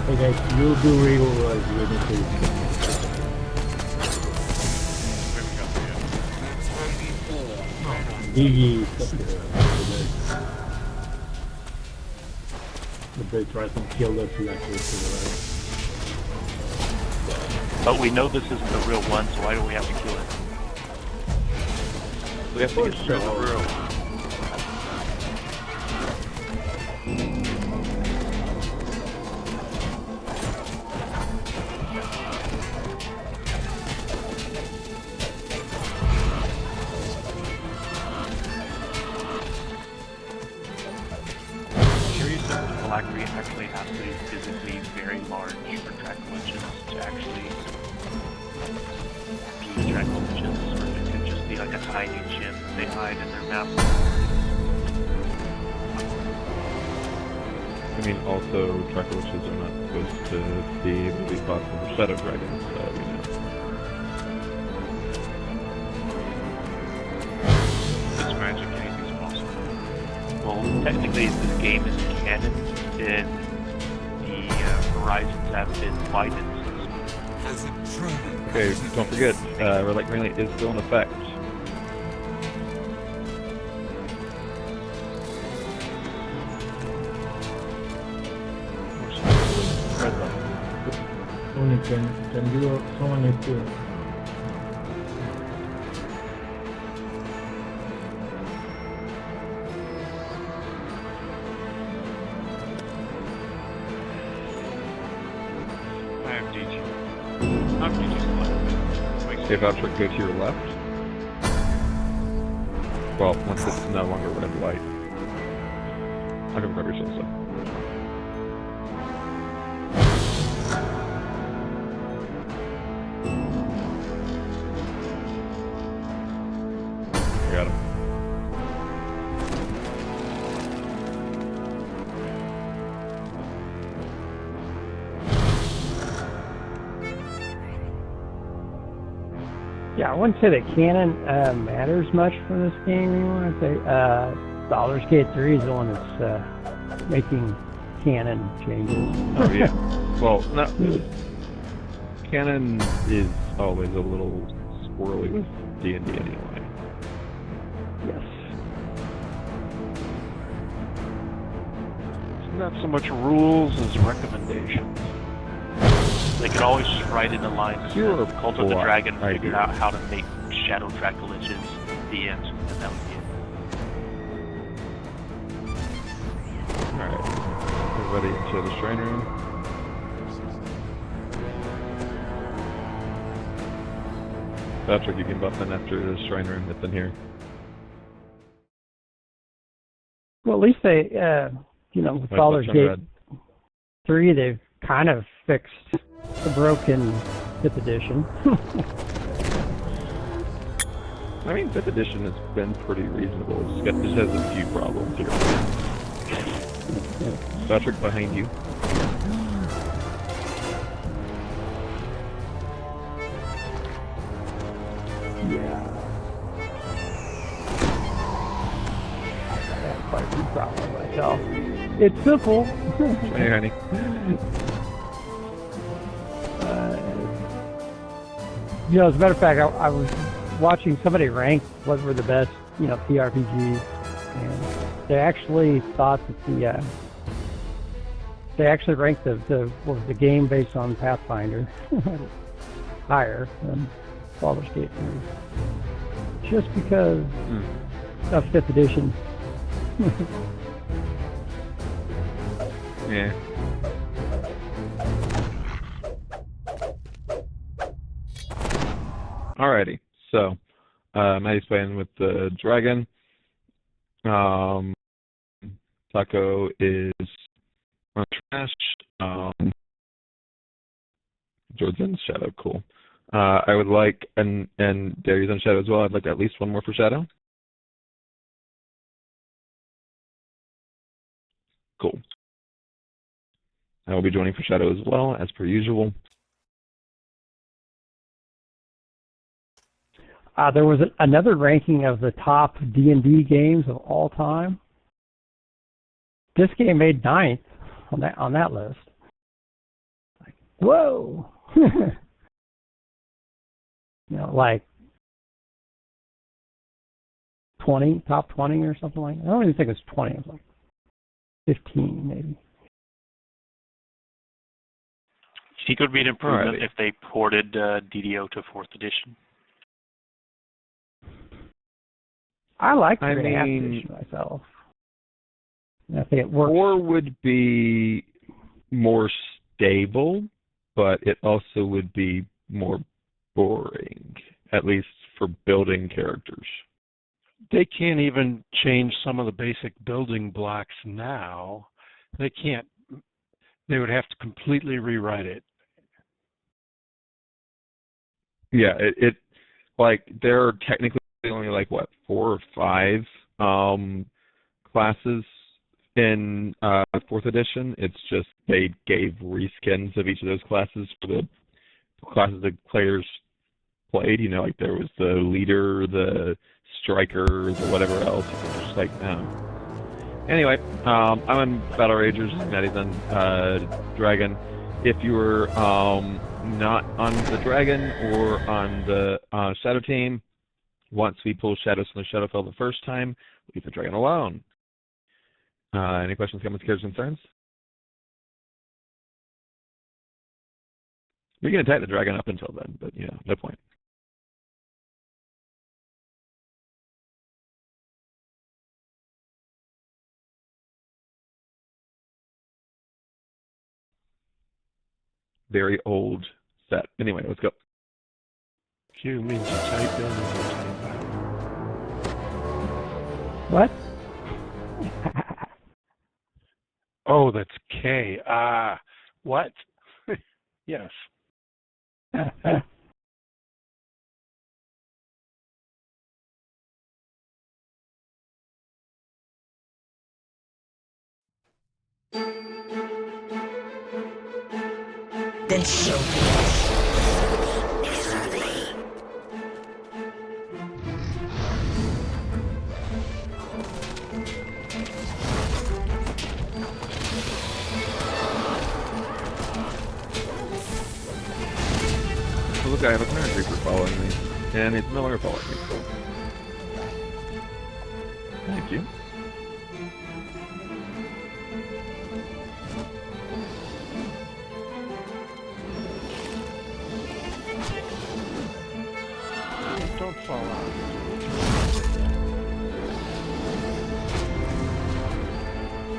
Hey guys, you do reroll as you need to. Maybe we got the Gigi stuck the bridge right and killed us actually to the right. But we know this isn't the real one, so why do we have to kill it? We have to get Sure. through. Curious if the phylactery actually has to be physically very large for Dracoliches to actually be Dracoliches, or if it could just be like a tiny chip they hide in their map. I mean, also, Dracoliches are not supposed to see movie spots of the Shadow Dragons, so, you know. It's magic, anything's possible. Well, technically, if this game is canon, then the horizons have been widened. Has it truly? Okay, don't forget, Relic Greenlight is still in effect. Only can you someone needs to I have DG. I'm DG's left. If Voucher go to your left. Well, once it's no longer red and white. I can grab your soul stuff. I got him. Yeah, I wouldn't say that canon matters much for this game anymore. I'd say Baldur's Gate 3 is the one that's making canon changes. Oh yeah. Well, no. Canon is always a little squirrely with D&D anyway. Yes. It's not so much rules as recommendations. They could always just write in the lines You're that Cult of the a Dragon I figured agree. out how to make Shadow Dracoliches at the end, and that would be it. Alright. Everybody into the shrine room. Patrick, you can buff in after the shrine room that's in here. Well, at least they, with Like Baldur's Western Gate Red. 3, they've kind of fixed the broken 5th edition. I mean, 5th edition has been pretty reasonable. It just has a few problems here. Patrick, behind you. Yeah. I have quite a few problems myself. It's simple. Hey, honey. As a matter of fact, I was watching somebody rank what were the best, PRPGs, and they actually thought that they actually ranked the game based on Pathfinder higher than Baldur's Gate 3, just because of 5th edition. Yeah. Alrighty, so Maddie's playing with the dragon. Taco is on trash. Jordan's shadow, cool. I would like, and Darius on shadow as well. I'd like at least one more for shadow. Cool. I will be joining for shadow as well, as per usual. There was another ranking of the top D&D games of all time. This game made 9th on that list. Like, whoa! Like 20, top 20 or something like that. I don't even think it's 20. It was like 15 maybe. Do you think it would be an improvement if they ported DDO to 4th edition? I like the edition myself. I think it works. 4 would be more stable, but it also would be more boring, at least for building characters. They can't even change some of the basic building blocks now. They can't. They would have to completely rewrite it. Yeah, it like there are technically only like 4 or 5 classes in 4th edition. It's just they gave reskins of each of those classes for the classes the players played. Like there was the leader, the striker, the whatever else. It's just like no. Anyway, I'm in Battle Ragers. Maddie's on Dragon. If you were not on the Dragon or on the Shadow team, once we pull Shadows from the Shadowfell the first time, leave the Dragon alone. Any questions, comments, cares, concerns? We can attack the Dragon up until then, but no point. Very old set. Anyway, let's go. Q means you type in or you type out. What? Oh, that's K. What? Yes. Then show me miserably. So look, I have a Cleric Reaper following me, and it's no longer following me. Cool. Thank you. Don't fall out.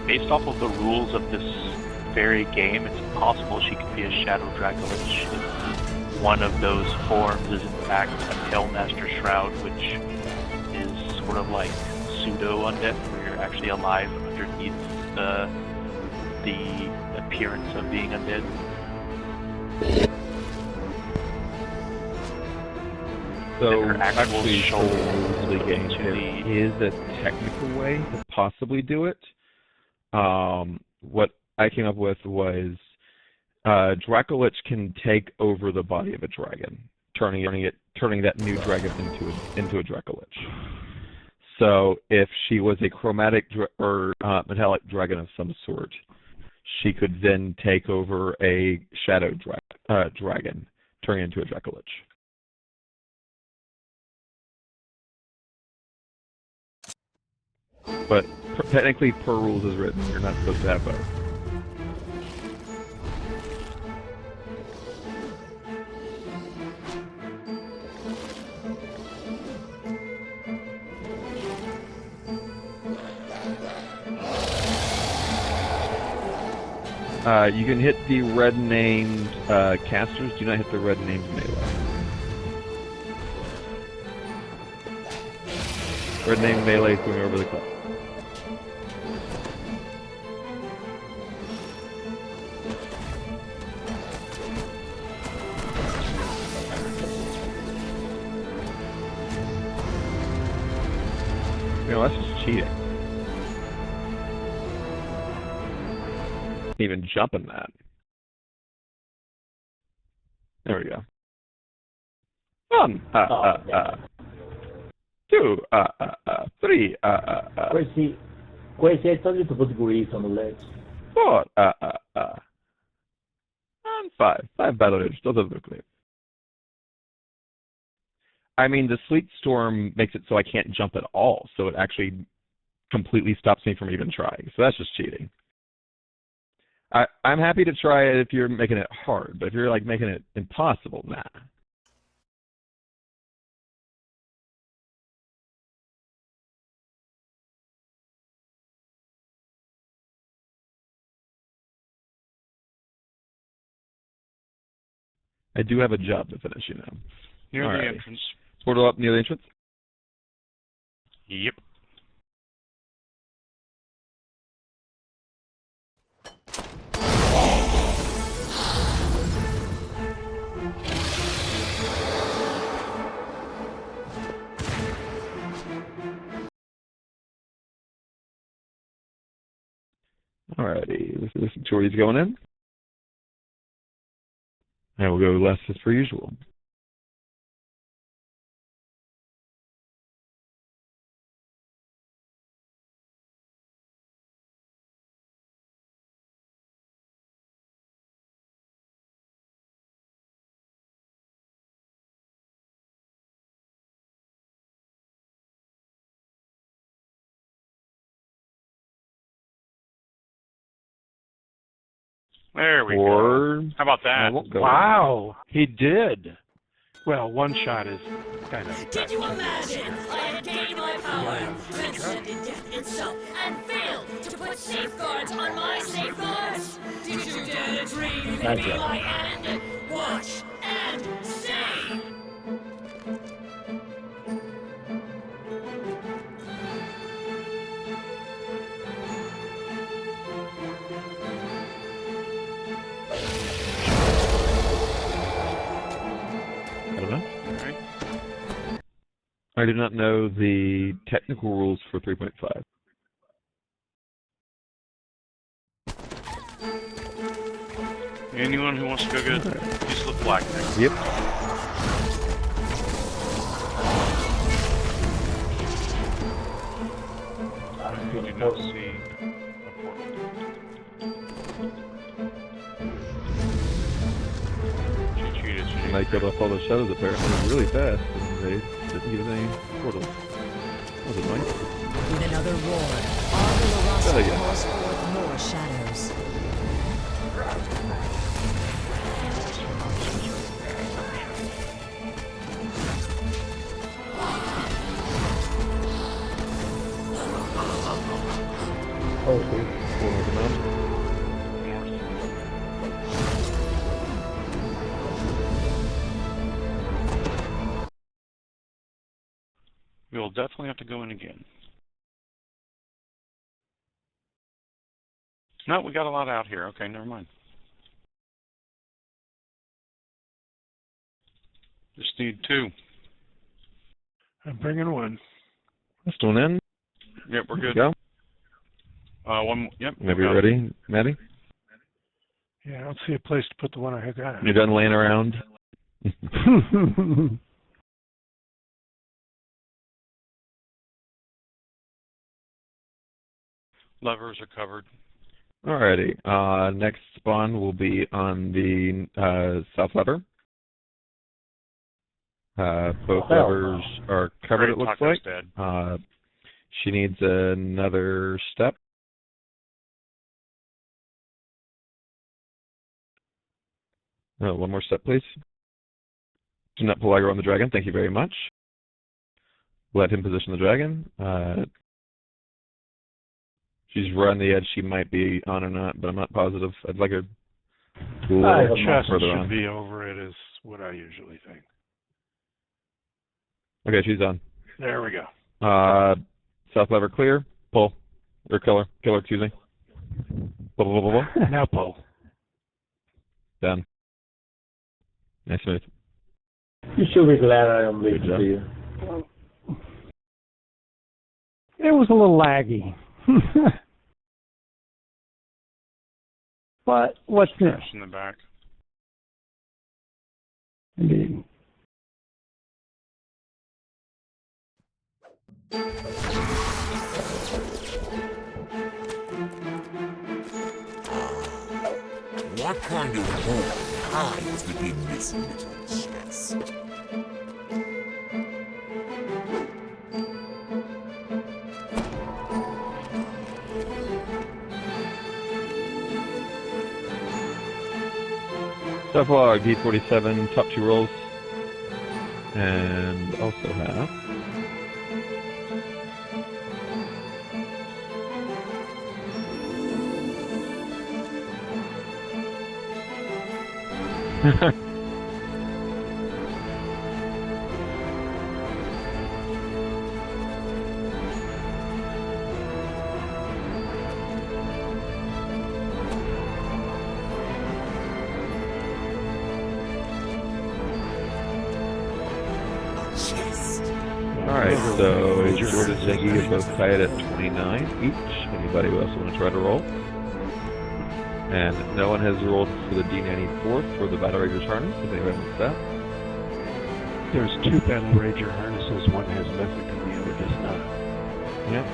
Based off of the rules of this very game, it's possible she could be a Shadow Dracolich if one of those forms is in fact a Tailmaster Shroud, which is sort of like pseudo-undead, where they're actually alive underneath the appearance of being undead? So Their actual actually, soul for the game, into there is a technical way to possibly do it. What I came up with was Dracolich can take over the body of a dragon, turning that new dragon into a Dracolich. So if she was a chromatic or metallic dragon of some sort, she could then take over a shadow dragon, turning into a Dracolich. But technically, per rules as written, you're not supposed to have both. You can hit the red named casters, do not hit the red named melee. Red named melee is going over the cliff. You know, that's just cheating. Can't even jump in that. There we go. 1, 2, 3, Quasi, I told you to put grease on the legs. 4, and 5. 5 battle damage, doesn't look clear. I mean, the sleet storm makes it so I can't jump at all, so it actually completely stops me from even trying. So that's just cheating. I'm happy to try it if you're making it hard, but if you're like making it impossible, nah. I do have a job to finish, you know. Near the Alrighty. entrance. Portal up near the entrance? Yep. Alrighty, this is Tori's going in. And we'll go left as per usual. There we Or go. How about I that? won't go. Wow, he did. Well, one shot is kind of. Did you imagine I had gained my power, transcended death itself, and failed to put safeguards on my safeguards? Did you dare to dream that be my end? Watch and see! I don't know. Alright. I do not know the technical rules for 3.5. Anyone who wants to go get a piece of the black thing. Yep. I do not see a portal. She cheated. And they killed off all the shadows apparently really fast, and they didn't give us any portals. That was annoying. With another roar, Argo There you Larasa go. calls forth more shadows. Okay. One of the mountain. We'll definitely have to go in again. No, we got a lot out here. Okay, never mind. Just need 2. I'm bringing 1. Just one in. Yep, we're good. Go. One. Yep. Maybe you're ready, Maddie? Yeah, I don't see a place to put the one I got. You're done laying around? Levers are covered. Alrighty. Next spawn will be on the south lever. Both levers are covered, it looks like. Dead. She needs another step. One more step, please. Do not pull aggro on the dragon. Thank you very much. Let him position the dragon. She's right on the edge. She might be on or not, but I'm not positive. I'd like her a little Chest further should on. be over it, is what I usually think. Okay, she's on. There we go. South lever clear. Pull. Or killer, excuse me. Pull. Now pull. Done. Nice move. You should be glad I am late Good job. to you. It was a little laggy. But what's new? Trash in the back. Indeed. What kind of horde hides within this little chest? Stuff log, D47, top 2 rolls. And also have... Alright, so George and Ziggy are both tied at 29 each. Anybody else want to try to roll? And no one has rolled for the D94 for the Battle Rager's harness, if anybody wants that. There's 2 Battle Rager harnesses. One has mythic and the other does not. Yeah.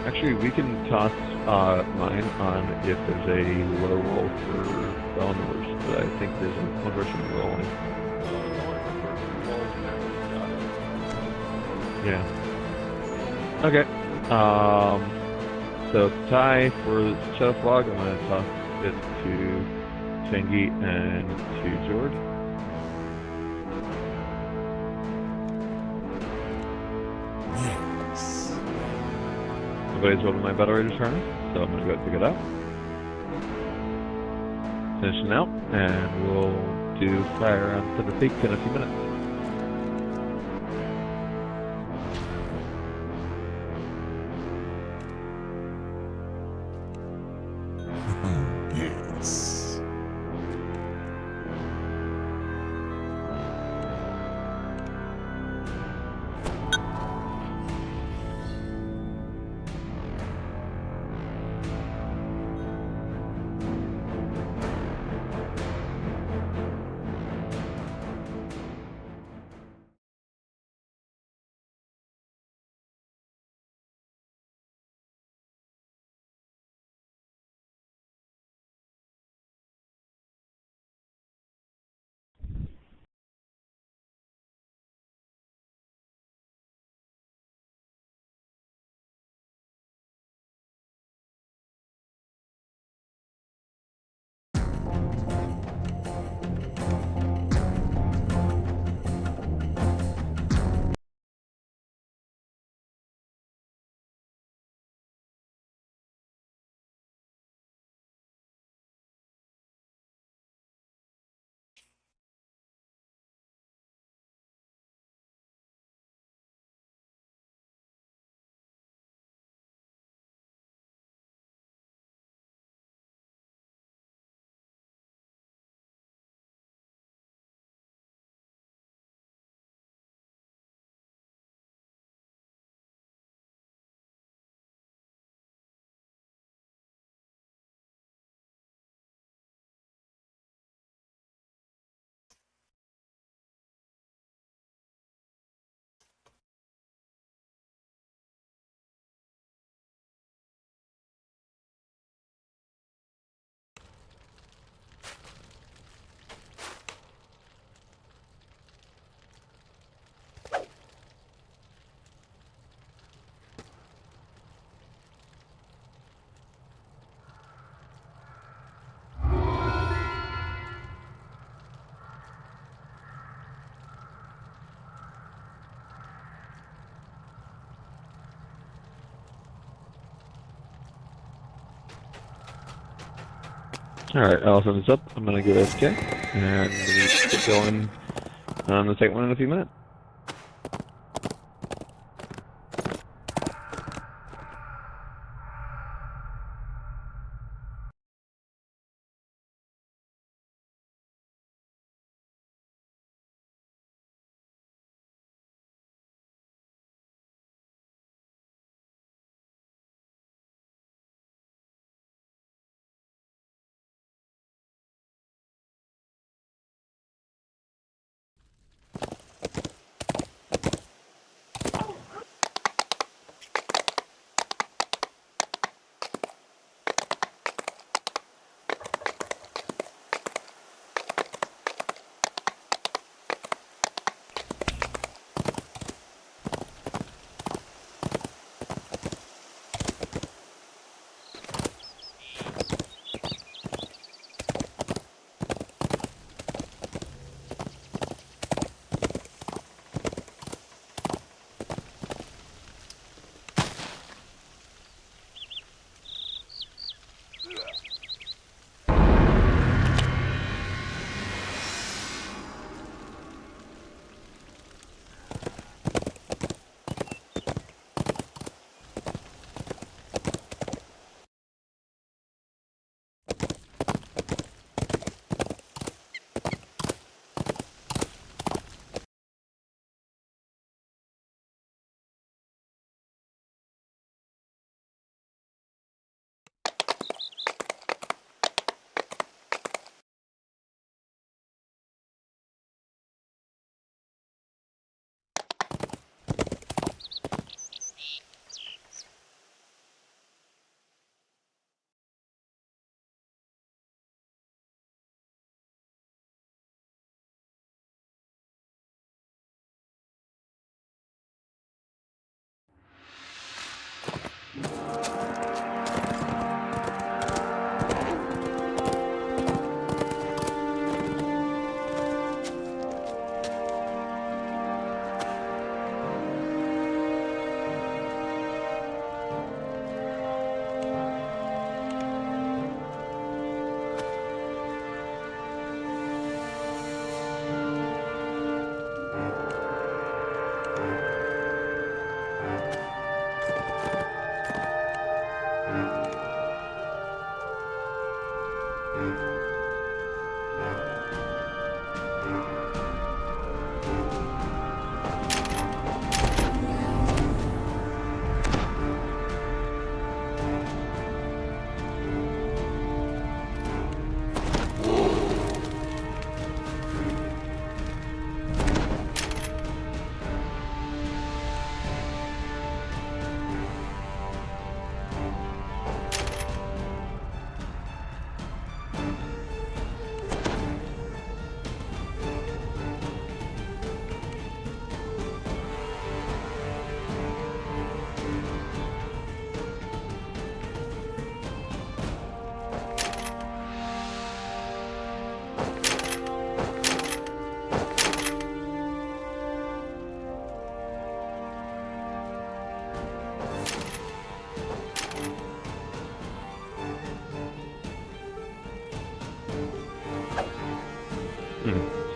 Actually, we can toss mine on if there's a low roll for Belnors, but I think there's one person rolling. Yeah. Okay. So tie for Chest Log, I'm going to toss it to Tengi and to Jord. Yes. Nobody's rolling my Battle Rager's harness, so I'm going to go pick it up. Finishing out, and we'll do fire on 7th Peak in a few minutes. Yes. Alright, I'll send this up. I'm gonna go SK, and we'll get going on the second one in a few minutes.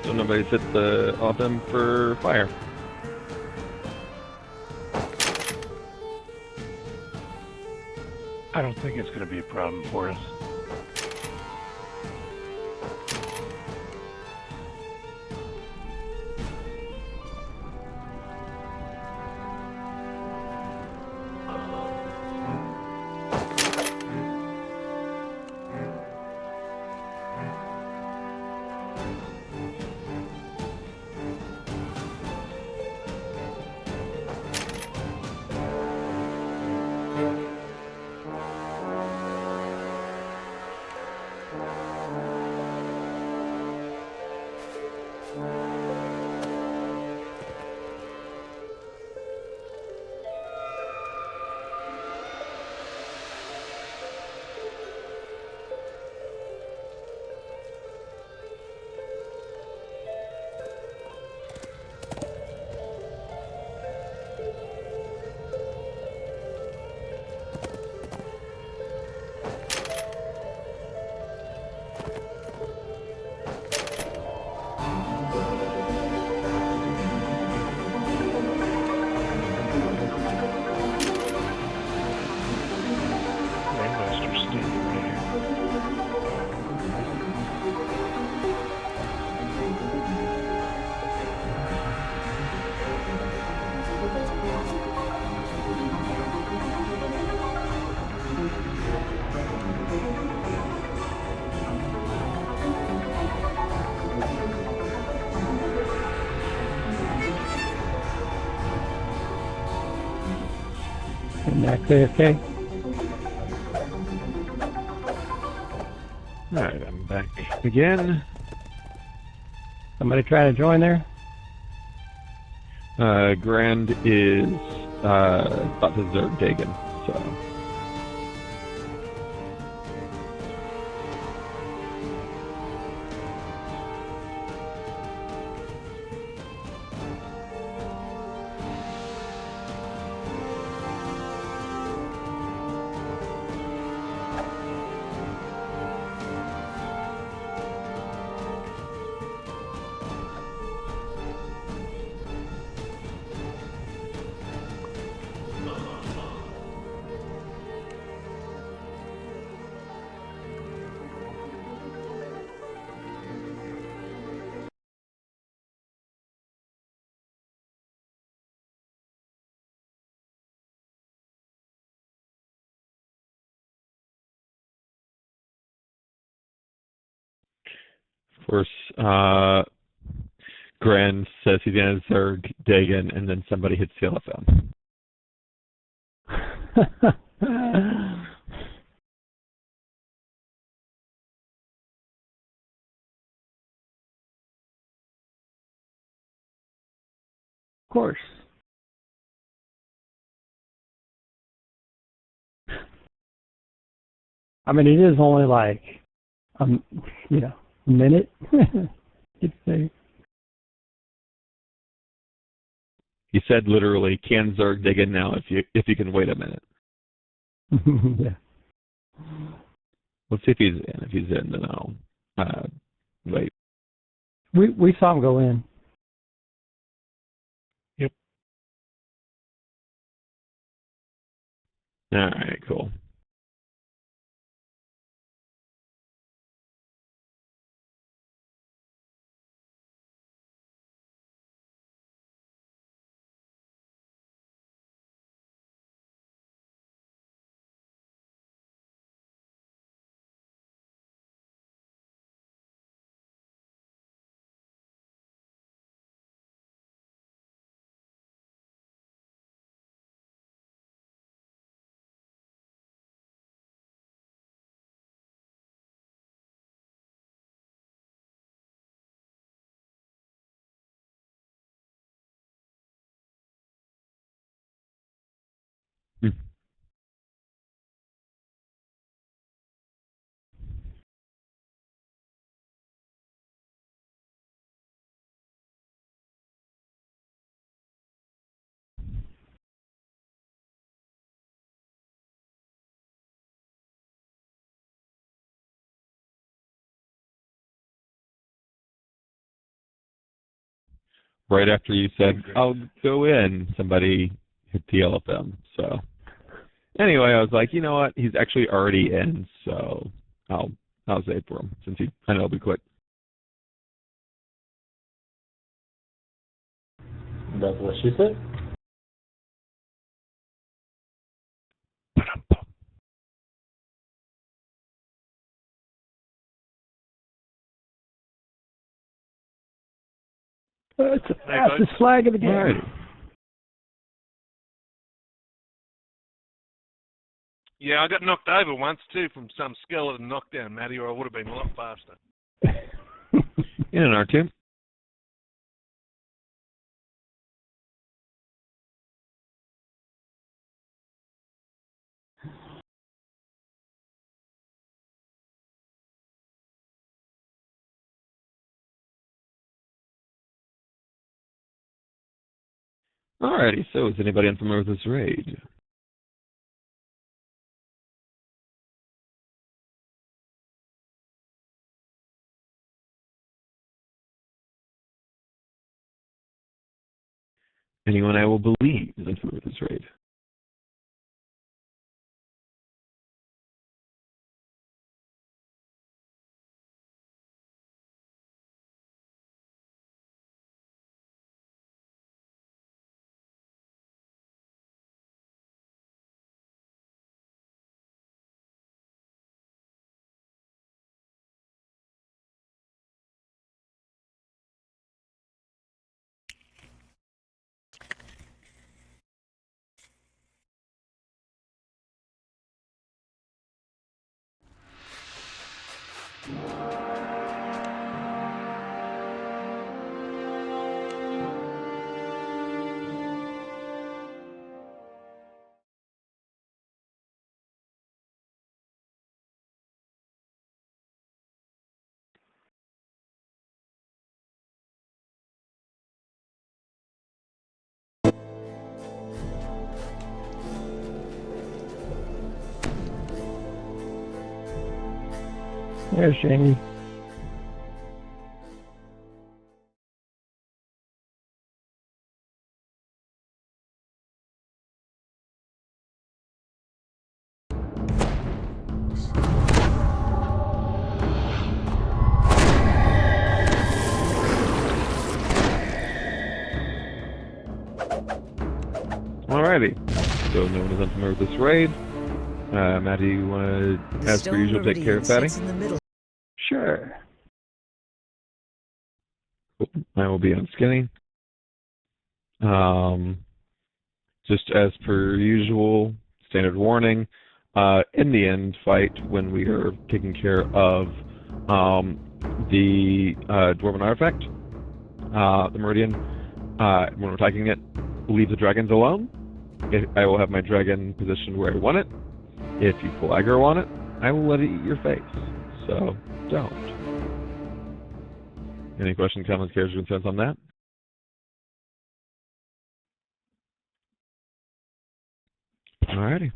So nobody's hit the off them for fire. I don't think it's going to be a problem for us. And that's AFK. Alright, I'm back again. Somebody try to join there? Grand is about to desert Dagon, so. Of course, Grand says he's gonna Zerg Dagon, and then somebody hits CLFM. Of course. I mean, it is only like, a minute. You'd say. He said literally, "Can Zerg Dagon now if you can wait a minute." Yeah. Let's see if he's in. If he's in, then I'll wait. We saw him go in. Yep. All right, cool. Right after you said, "I'll go in," somebody hit the LFM. So anyway, I was like, you know what? He's actually already in, so I'll save for him since I know he'll be quick. That's what she said. It's the fastest flag of the game. Right. Yeah, I got knocked over once too from some skeleton knockdown, Matty, or I would have been a lot faster. In an R2. Alrighty, so is anybody unfamiliar with this raid? Anyone I will believe is unfamiliar with this raid? There's Shangy. Alrighty. So no one is unfamiliar with this raid. Maddie, you want to, as per usual, take care of Fatty? Sure. I will be on Skinny. Just as per usual, standard warning. In the end fight, when we are taking care of the Dwarven artifact, the Meridian, when we're attacking it, leave the dragons alone. I will have my dragon positioned where I want it. If you pull aggro on it, I will let it eat your face. So, don't. Any questions, comments, cares, or concerns on that? Alrighty.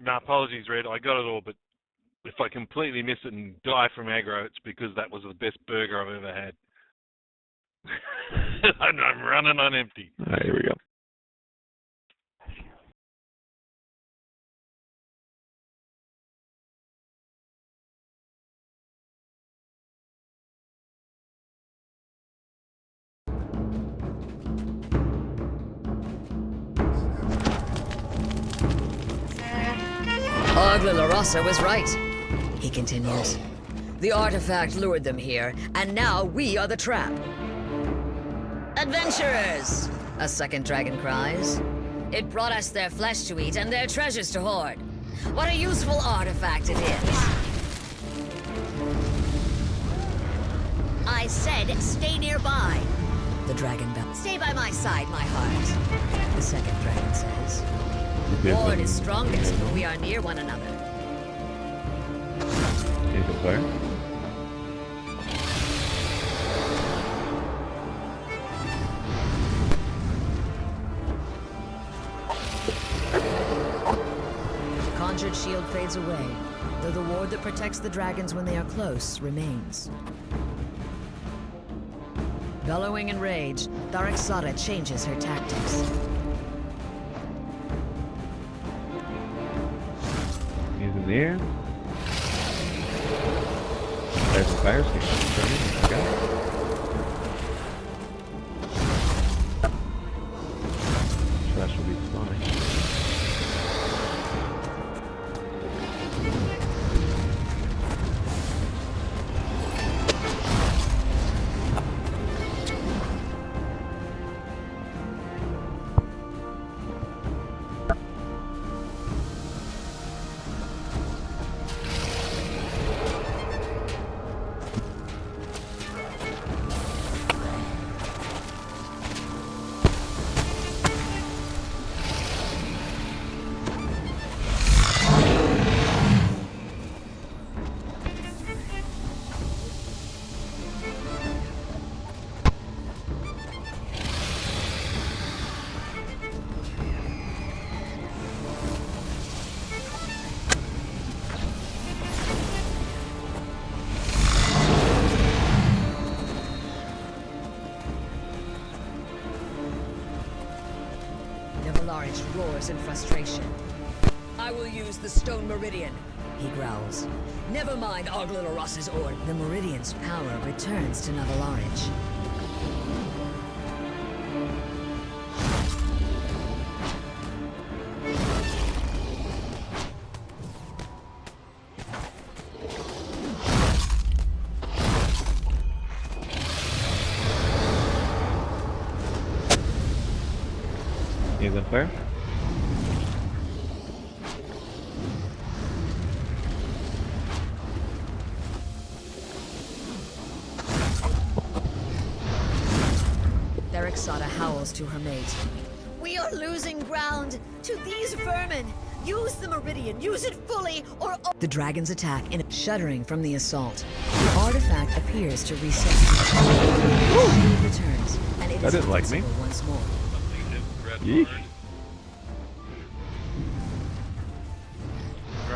Nah, apologies, Red. I got it all, but if I completely miss it and die from aggro, it's because that was the best burger I've ever had. I'm running on empty. Alright, here we go. Ogla Larassa was right, he continues. The artifact lured them here, and now we are the trap. Adventurers! A second dragon cries. It brought us their flesh to eat and their treasures to hoard. What a useful artifact it is. I said stay nearby. The dragon bell. Stay by my side, my heart. The second dragon says. Ward is strongest when we are near one another. Anything fire? The conjured shield fades away, though the ward that protects the dragons when they are close remains. Bellowing in rage, Tharixada changes her tactics. He's in the air. There's a fire station. Got it. Trash will be spawning. Roars in frustration. I will use the Stone Meridian, he growls. Never mind Ogla Larassa's order. The Meridian's power returns to Navalaric. He's on fire. Tharixada howls to her mate. We are losing ground to these vermin. Use the Meridian. Use it fully, or... The dragons attack, shuddering from the assault. The artifact appears to reset. She returns, and it that is didn't like me. Once more. Yeesh.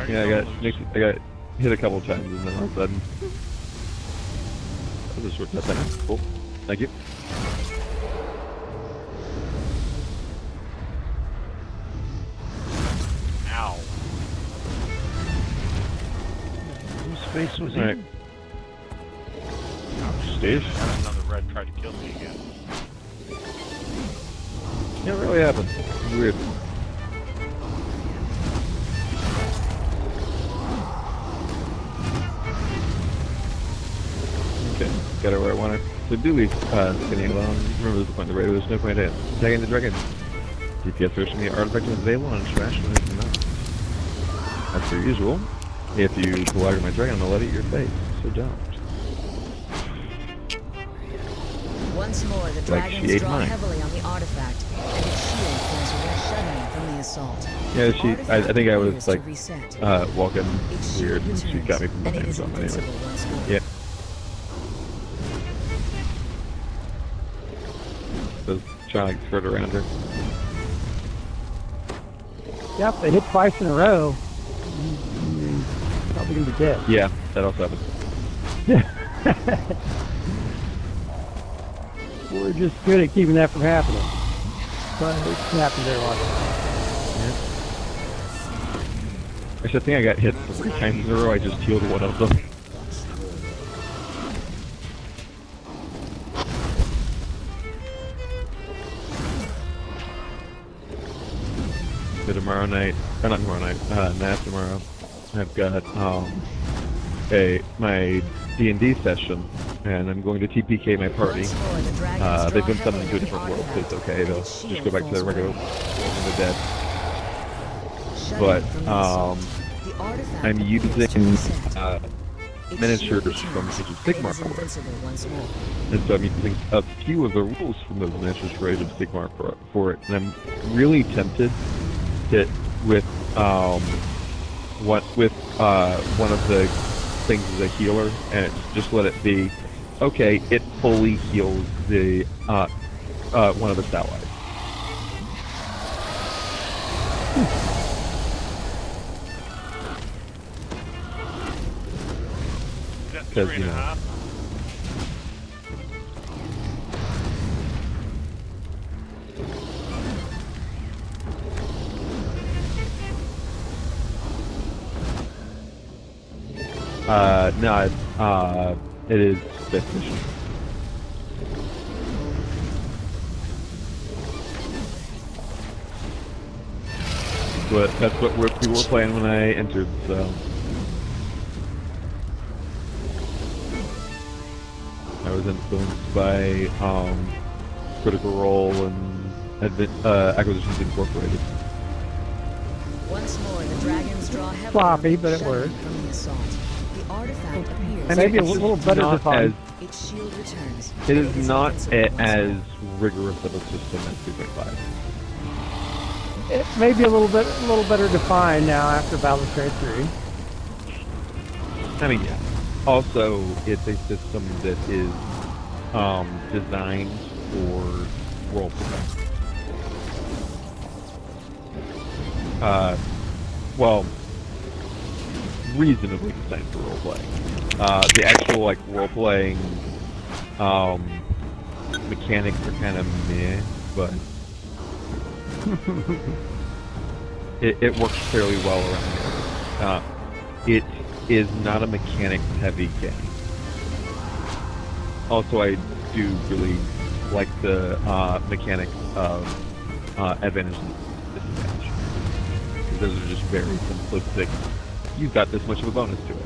Yeah, I got hit a couple times, and then all of a sudden, that was a short cutscene. Cool. Thank you. Ow. Whose face was All right. in? Steve? Another red tried to kill me again. Yeah, it really happened. It's weird. Okay, got it where I wanted. So do we, spinning along, remember the point of the radio, there's no point in attacking the dragon. DPS version of the artifact is available on trash when it's not. As per usual, if you pull out my dragon, I'm gonna let it eat your face, so don't. Once more, the Like she dragons ate draw mine. heavily on the artifact, and its shield forms a red shuddering from the assault. Yeah, I think I was like, reset. walking Its weird, shield and she returns, got me from and it behind is something anyway. invincible once more. Yeah. I was trying to like, skirt around her. Yep, they hit twice in a row. You're probably gonna be dead. Yeah, that also happened. We're just good at keeping that from happening. But it happened very often. Actually, I think I got hit 3 times in a row. I just healed one of them. So tomorrow night, or not tomorrow night, night tomorrow, I've got my D&D session, and I'm going to TPK my party. They've been summoned to a different world, so it's okay. They'll just go back to their regular world when they're dead. But I'm using miniatures from Age of Sigmar for it. And so I'm using a few of the rules from those miniatures for Age of Sigmar for it. And I'm really tempted to, with one of the things as a healer, and just let it be, okay, it fully heals the one of its allies. Because, you know, no, it is fifth mission. But that's what we were playing when I entered, so. I was influenced by Critical Role and Acquisitions Incorporated. Once more, the dragons draw heavily Sloppy, on but it shuddering worked. from the assault. The artifact appears. And maybe a It's little just better not defined. Its shield returns. It and is not invincible once as more. rigorous of a system as 2.5. It may be a little better defined now after Baldur's Gate 3. I mean, yeah. Also, it's a system that is designed for role play. Well, reasonably designed for role play. The actual like role playing mechanics are kind of meh, but it works fairly well around here. It is not a mechanics-heavy game. Also, I do really like the mechanics of advantage and disadvantage. Because those are just very simplistic. You've got this much of a bonus to it.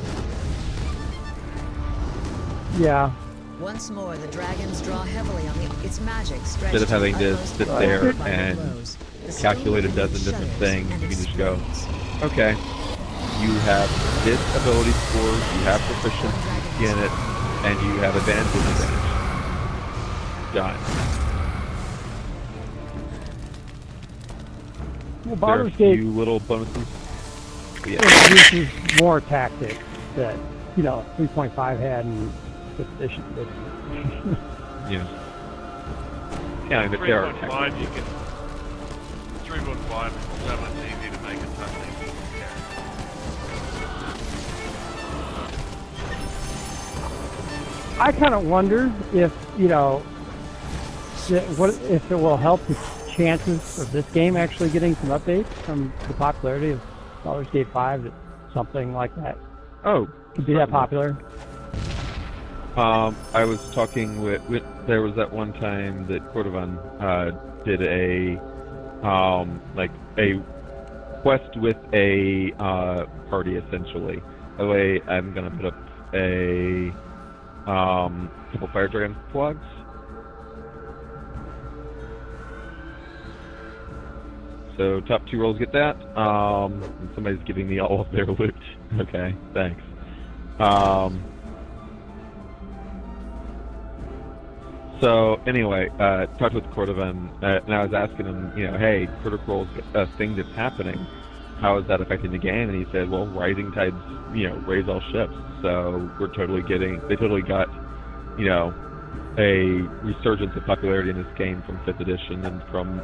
Yeah. Once more, the dragons draw heavily on its magic stretched Instead of having to utmost sit power there by the and blows. The calculate a stone dozen different shudders things, and you can just go, explodes. okay, you have this ability score, you have proficiency in it, and you have advantage and disadvantage. Done. Well, There are a Baldur's Gate few little bonuses. But yeah. introduces more tactics that, 3.5 had in 5th edition. Yeah. Yeah, I mean, there are 3.5 you can 3.5 is so much easier to make a tough thing. I kind of wonder if, what if it will help the chances of this game actually getting some updates from the popularity of Baldur's Gate 5, that something like that Oh, could be that popular. I was talking with there was that one time that Cordovan did a quest with a party essentially. By the way, I'm gonna put up a couple Fire Dragon plugs. So top 2 rolls get that. And somebody's giving me all of their loot. Okay, thanks. So anyway, talked with Cordovan, and I was asking him, hey, Critical Role's a thing that's happening. How is that affecting the game? And he said, well, rising tides, raise all ships. So they totally got, a resurgence of popularity in this game from 5th edition and from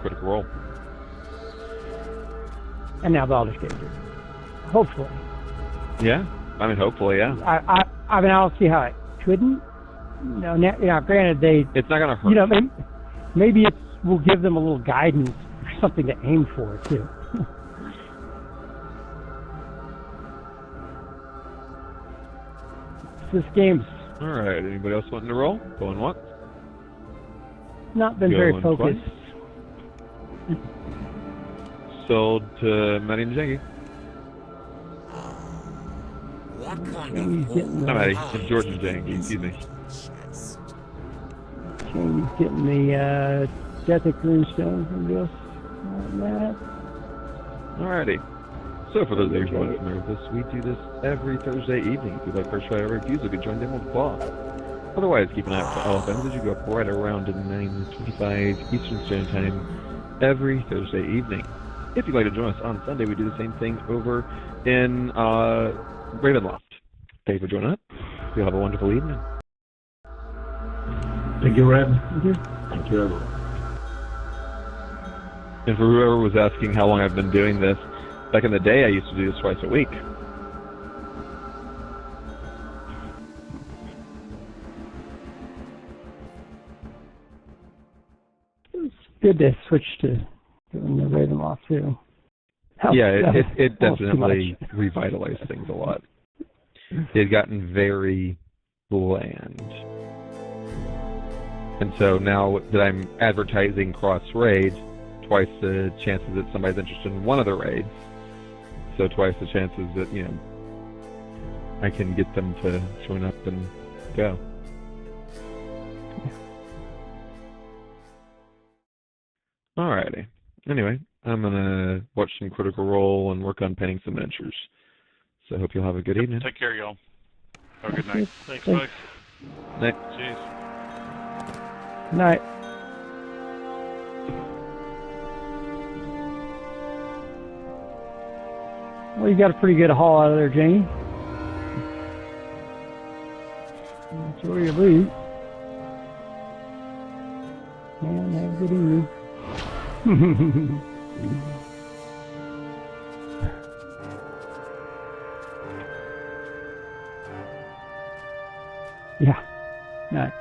Critical Role. And now Baldur's Gate 3. Hopefully. Yeah, I mean, hopefully, yeah. I mean, I don't see how it couldn't. Granted, it's not gonna hurt. Maybe it will give them a little guidance or something to aim for too. This game's all right. Anybody else wanting to roll? Going once? Not been very Going focused. Twice? Sold to Maddie and Janky. Not Maddie, it's George and Janky, excuse me. Jamie's getting the Deathic Runestone from this. That. Alrighty. So for those of you who aren't familiar with this, we do this every Thursday evening. If you'd like First Try Reviews, you can join them on the claw. Otherwise, keep an eye out for LFMs as you go up right around at 9:25 Eastern Standard Time every Thursday evening. If you'd like to join us on Sunday, we do the same thing over in Ravenloft. Thank you for joining us. You'll have a wonderful evening. Thank you, Red. Thank you, everyone. And for whoever was asking how long I've been doing this, back in the day I used to do this twice a week. It's good to switch to doing the Ravenloft too. Yeah, it definitely revitalized things a lot. It had gotten very bland. And so now that I'm advertising cross-raid, twice the chances that somebody's interested in one of the raids, so twice the chances that, I can get them to join up and go. Alrighty. Anyway, I'm gonna watch some Critical Role and work on painting some miniatures. So I hope you'll have a good evening. Take care, y'all. Have a good night. Thanks, Thanks. Mike. Night. Cheers. Night. Well, you got a pretty good haul out of there, Janie. Enjoy your loot. And have a good evening. Yeah. Night.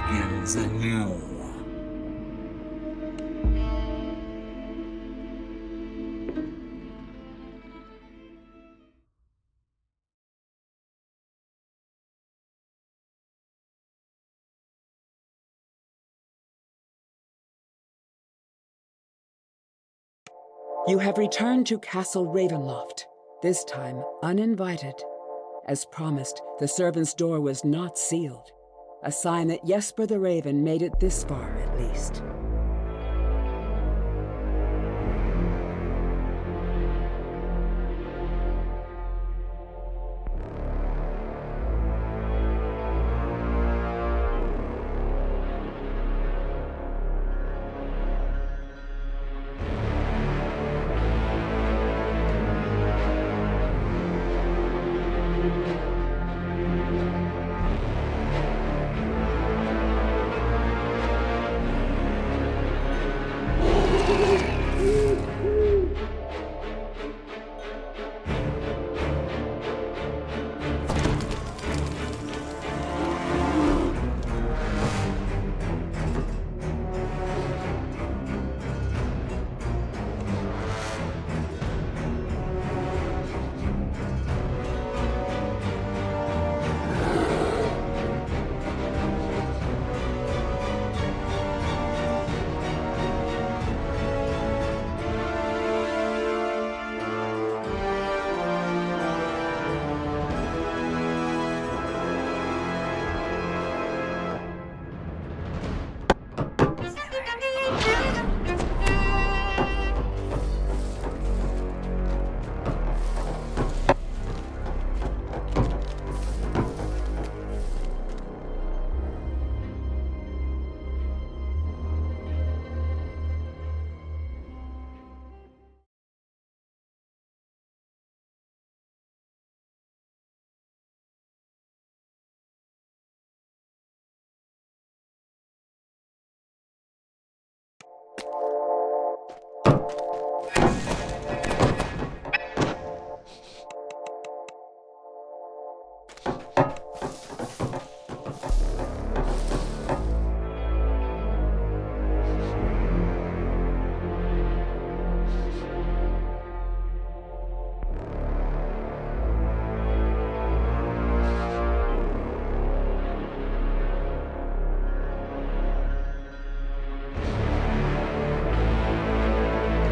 begins anew. You have returned to Castle Ravenloft, this time uninvited. As promised, the servant's door was not sealed, a sign that Jesper the Raven made it this far at least.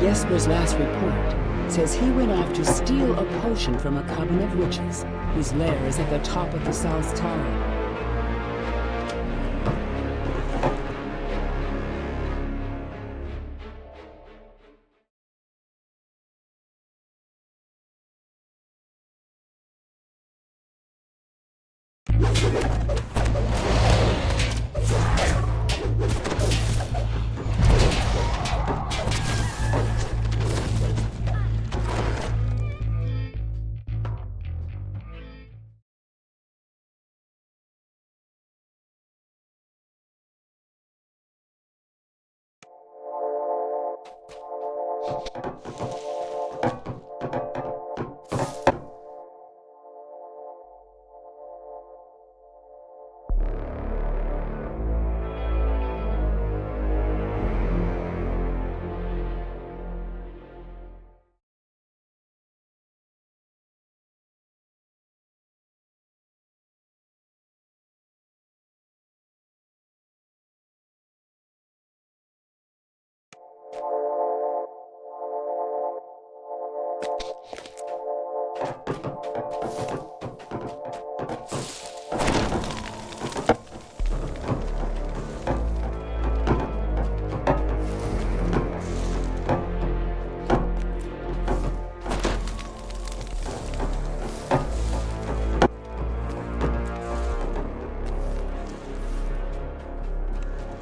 Jesper's last report says he went off to steal a potion from a coven of witches, whose lair is at the top of the South Tower.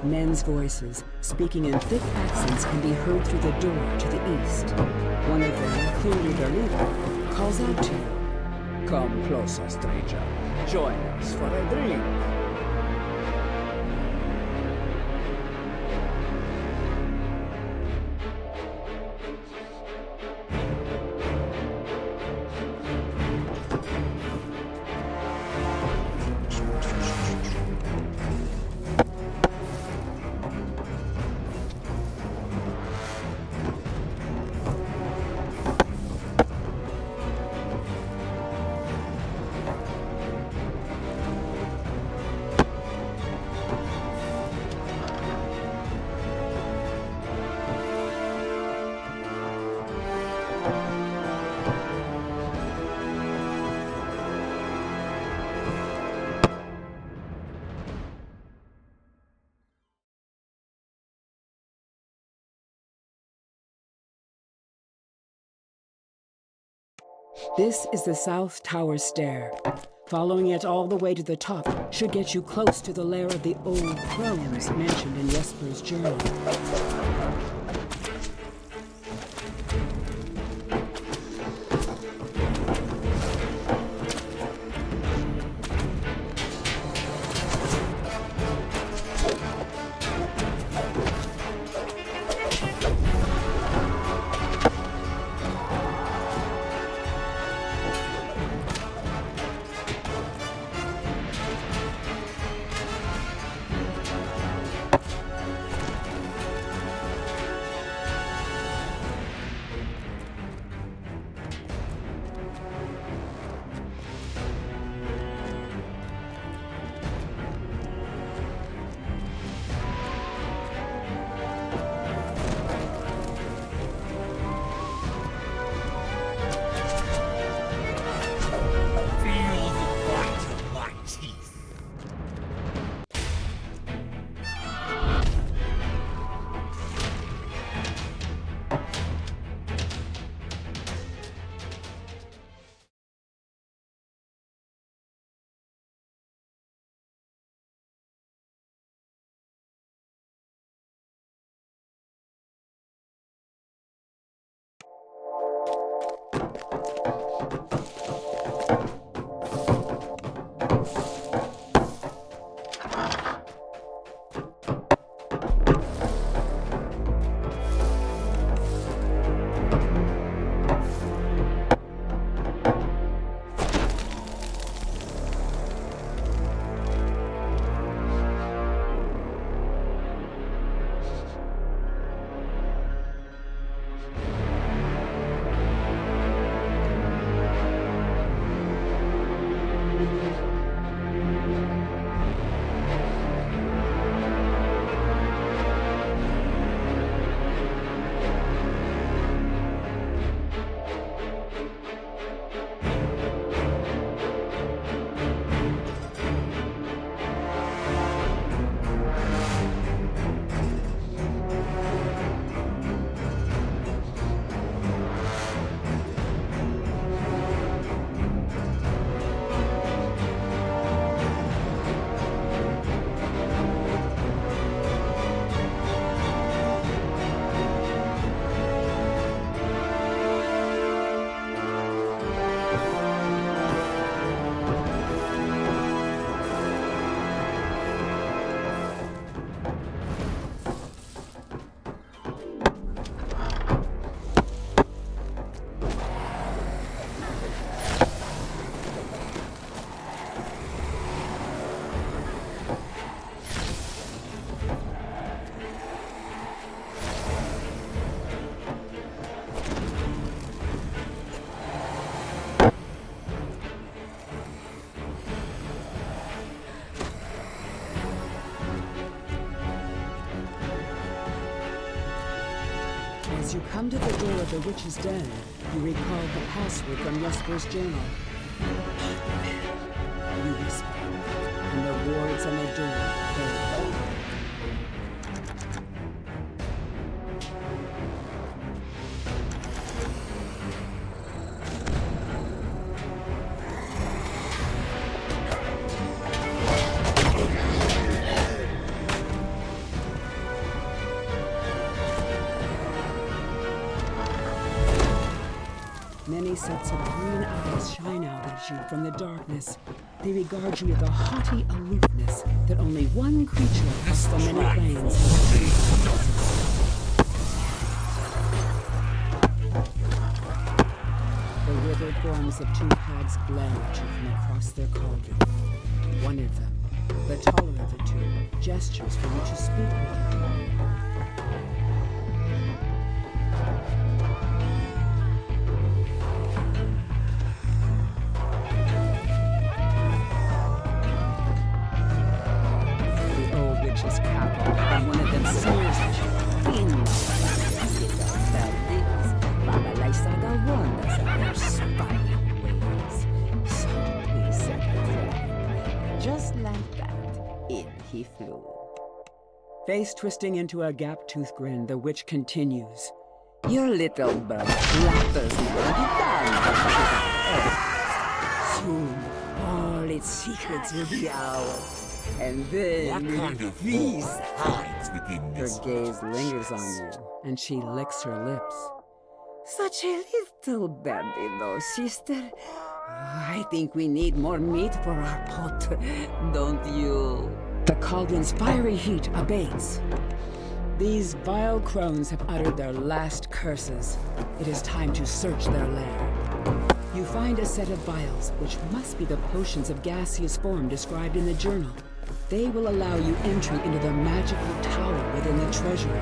Men's voices, speaking in thick accents, can be heard through the door to the east. One of them, clearly their leader, calls out to you. Come closer, stranger. Join us for a drink. This is the South Tower Stair. Following it all the way to the top should get you close to the lair of the old crones mentioned in Jesper's journal. As you come to the door of the witch's den, you recall the password from Jesper's journal. You whisper, and the wards on the door fail. Many sets of green eyes shine out at you from the darkness. They regard you with a haughty aloofness that only one creature across the many planes has. The withered forms of two hags glare at you from across their cauldron. One of them, the taller of the two, gestures for you to speak with her. Just like that, in he flew. Face twisting into a gap-toothed grin, the witch continues. Your little bird flatters me when you done. Soon, all its secrets will be ours. And then What we'll kind of feast. horde hides within Her this? gaze lingers on you, and she licks her lips. Such a little baby, though, sister. I think we need more meat for our pot, don't you? The cauldron's fiery heat abates. These vile crones have uttered their last curses. It is time to search their lair. You find a set of vials, which must be the potions of gaseous form described in the journal. They will allow you entry into the magical tower within the treasury.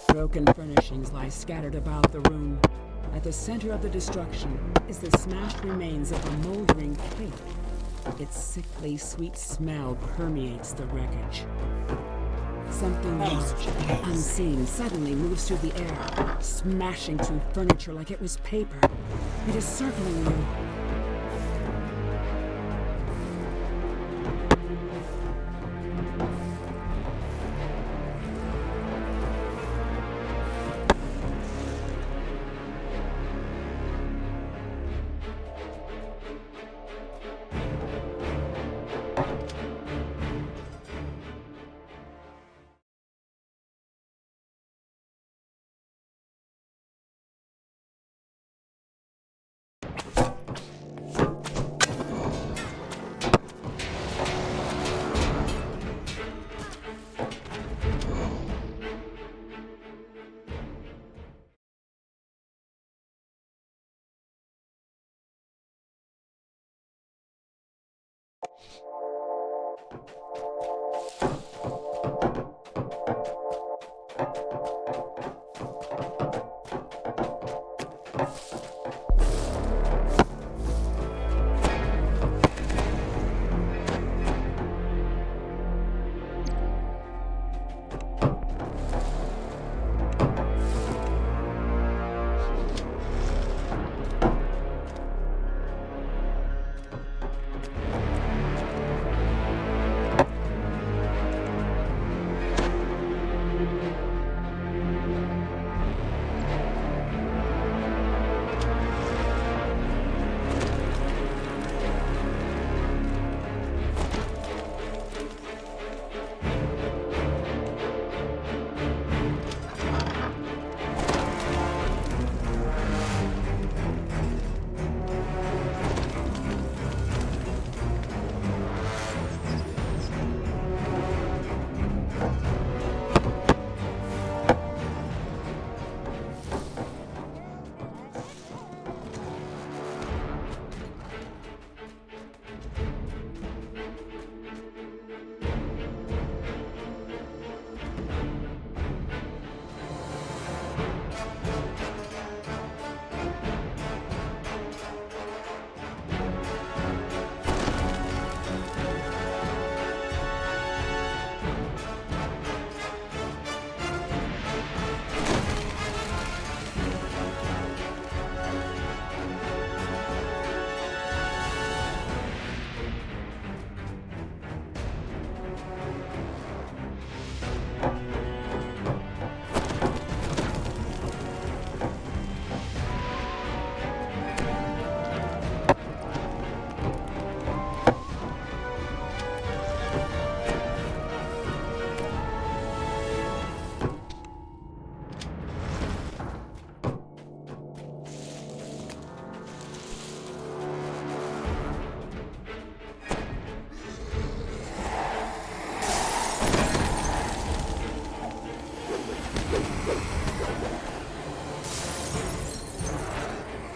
Broken furnishings lie scattered about the room. At the center of the destruction is the smashed remains of a moldering cake. Its sickly, sweet smell permeates the wreckage. Something large, unseen, suddenly moves through the air, smashing through furniture like it was paper. It is circling you.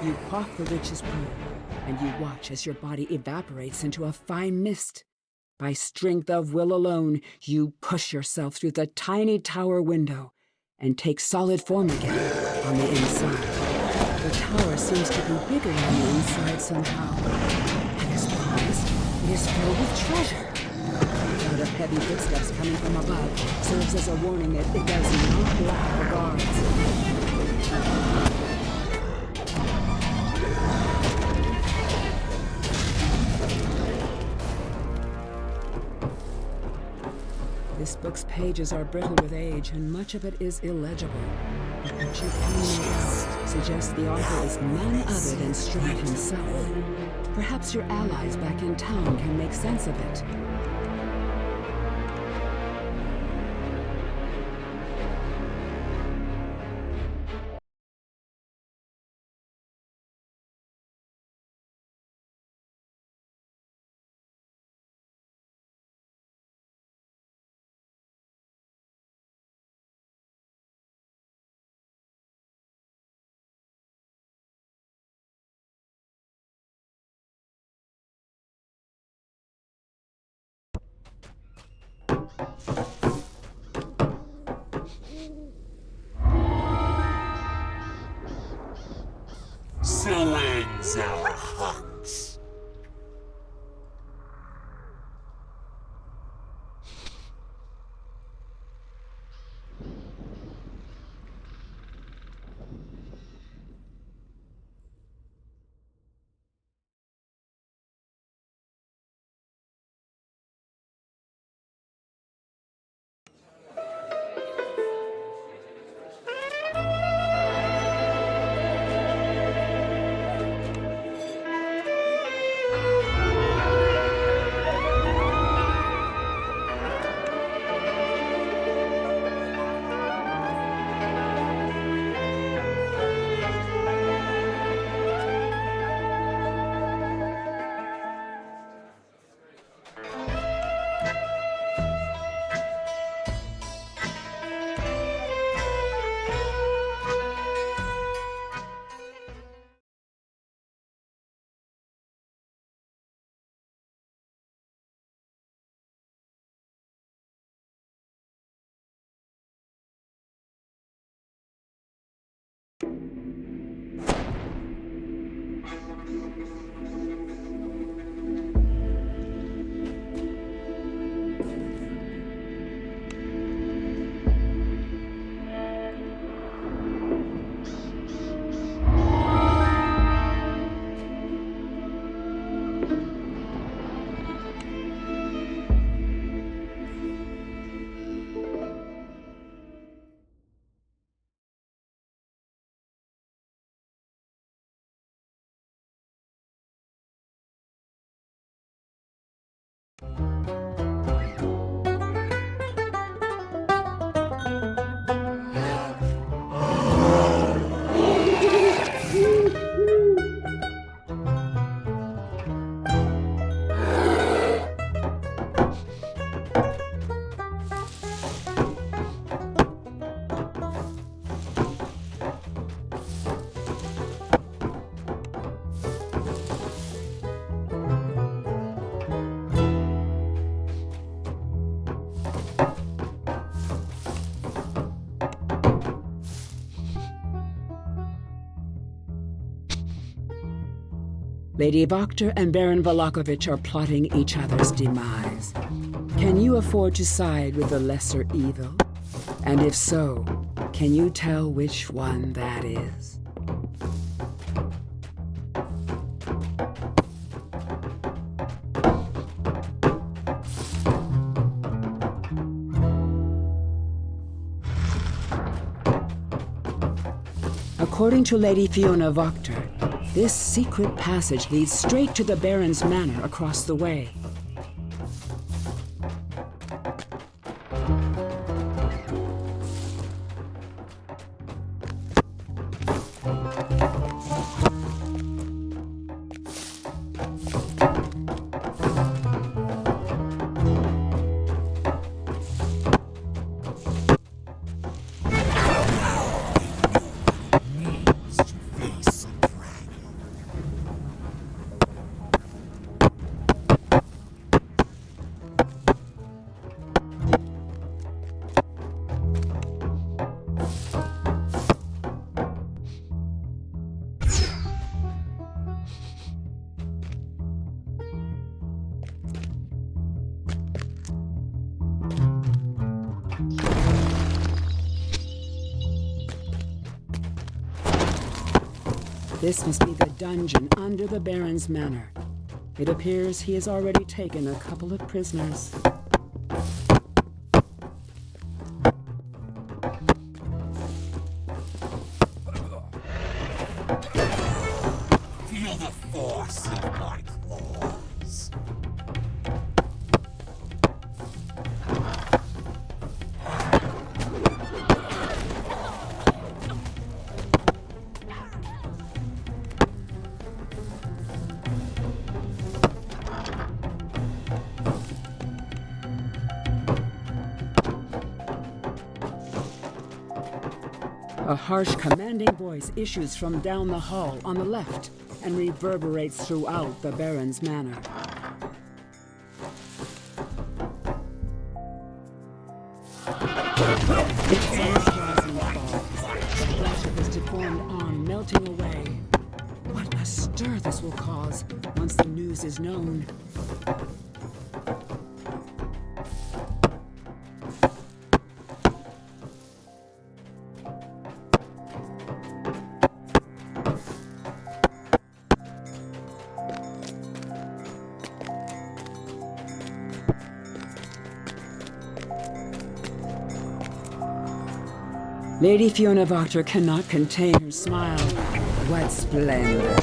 You quaff the witch's brew, and you watch as your body evaporates into a fine mist. By strength of will alone, you push yourself through the tiny tower window and take solid form again on the inside. The tower seems to be bigger on the inside somehow. And as promised, it is filled with treasure. The thud of heavy footsteps coming from above serves as a warning that it does not lack the guards. This book's pages are brittle with age, and much of it is illegible. But what you can notice suggests the author is none other than Strahd himself. Perhaps your allies back in town can make sense of it. So ends our hunt. Lady Wachter and Baron Valakovich are plotting each other's demise. Can you afford to side with the lesser evil? And if so, can you tell which one that is? According to Lady Fiona Wachter, this secret passage leads straight to the Baron's manor across the way. This must be the dungeon under the Baron's manor. It appears he has already taken a couple of prisoners. Feel the force of my claws. A harsh, commanding voice issues from down the hall on the left and reverberates throughout the Baron's manor. Its voice rising falls. The flesh of his deformed arm melting away. What a stir this will cause once the news is known. Lady Fiona Wachter cannot contain her smile. What splendor!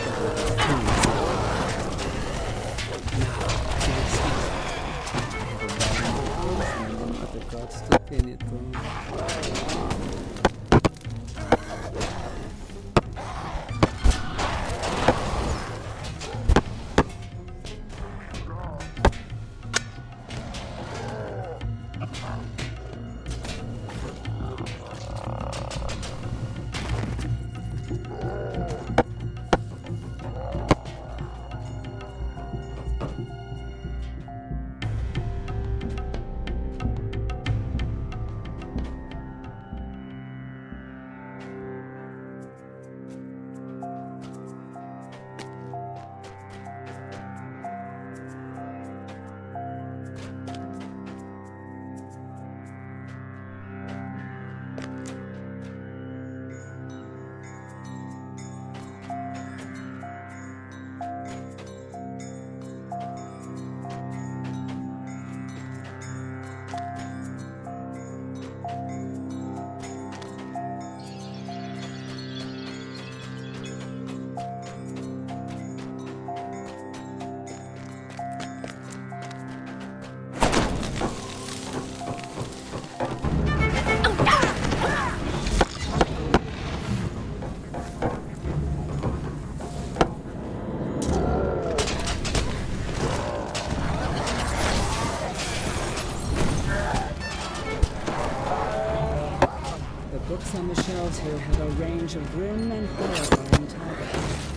Books on the shelves here have a range of grim and horrifying topics.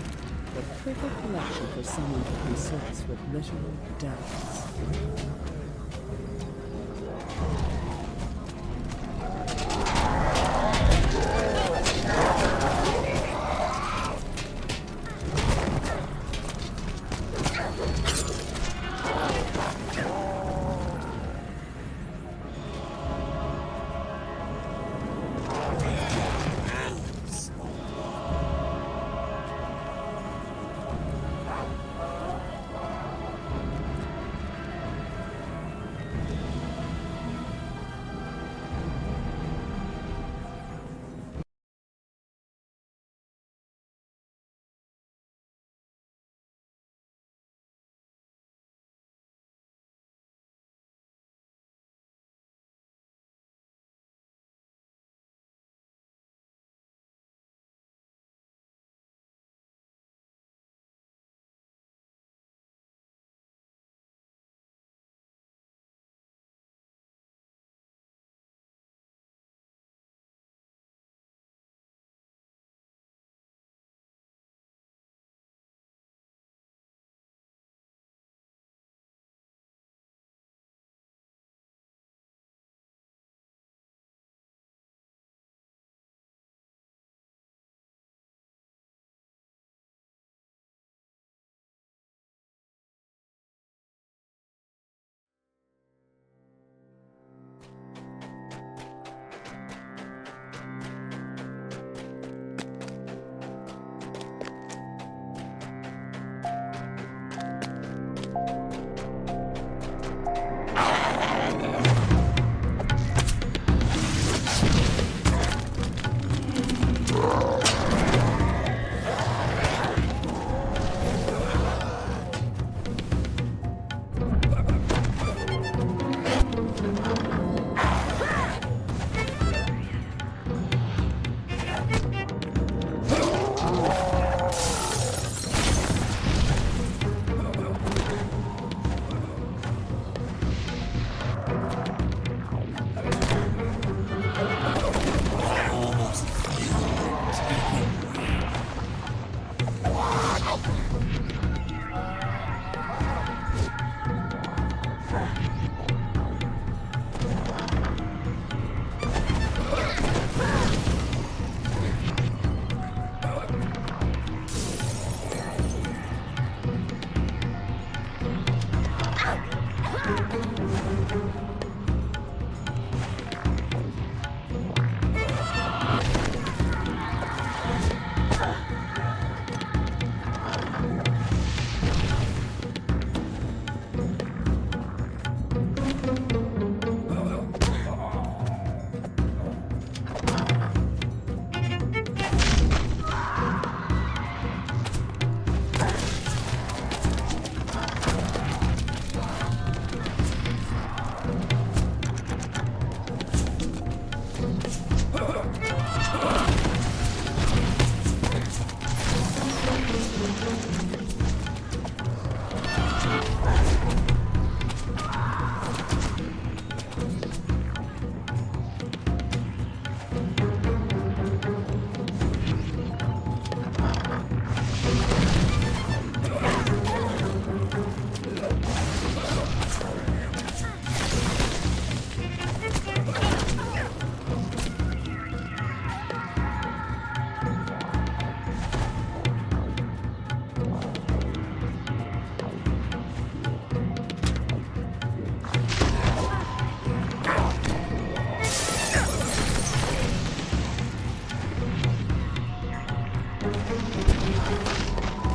The perfect collection for someone who consorts with literal devils.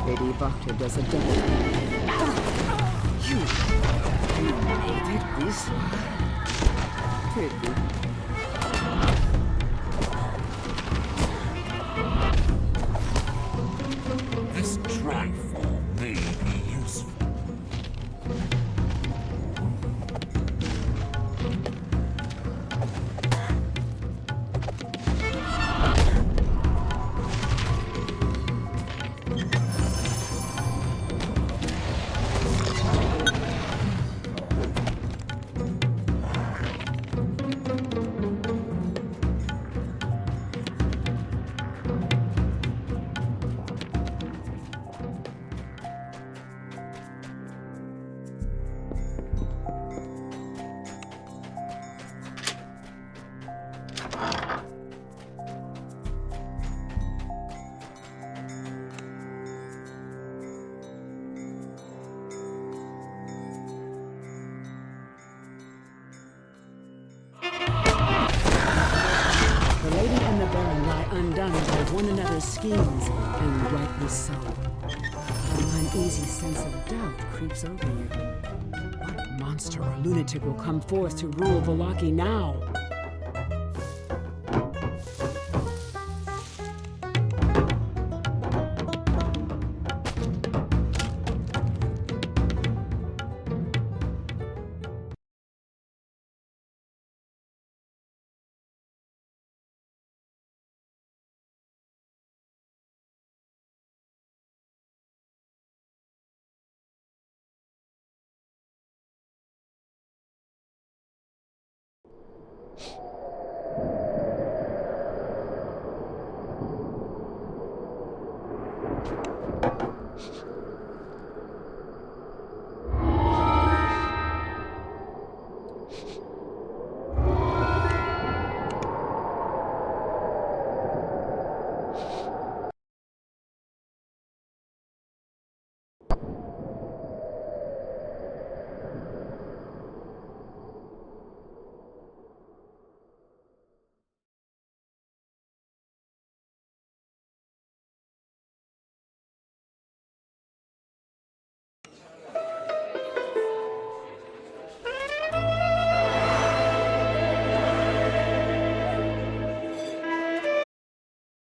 Lady Vakta does a double tap. You made it this far. Pity. This Triform may be useful. The lady and the baron lie undone by one another's schemes, and rightly so. An uneasy sense of doubt creeps over you. What monster or lunatic will come forth to rule Vallaki now?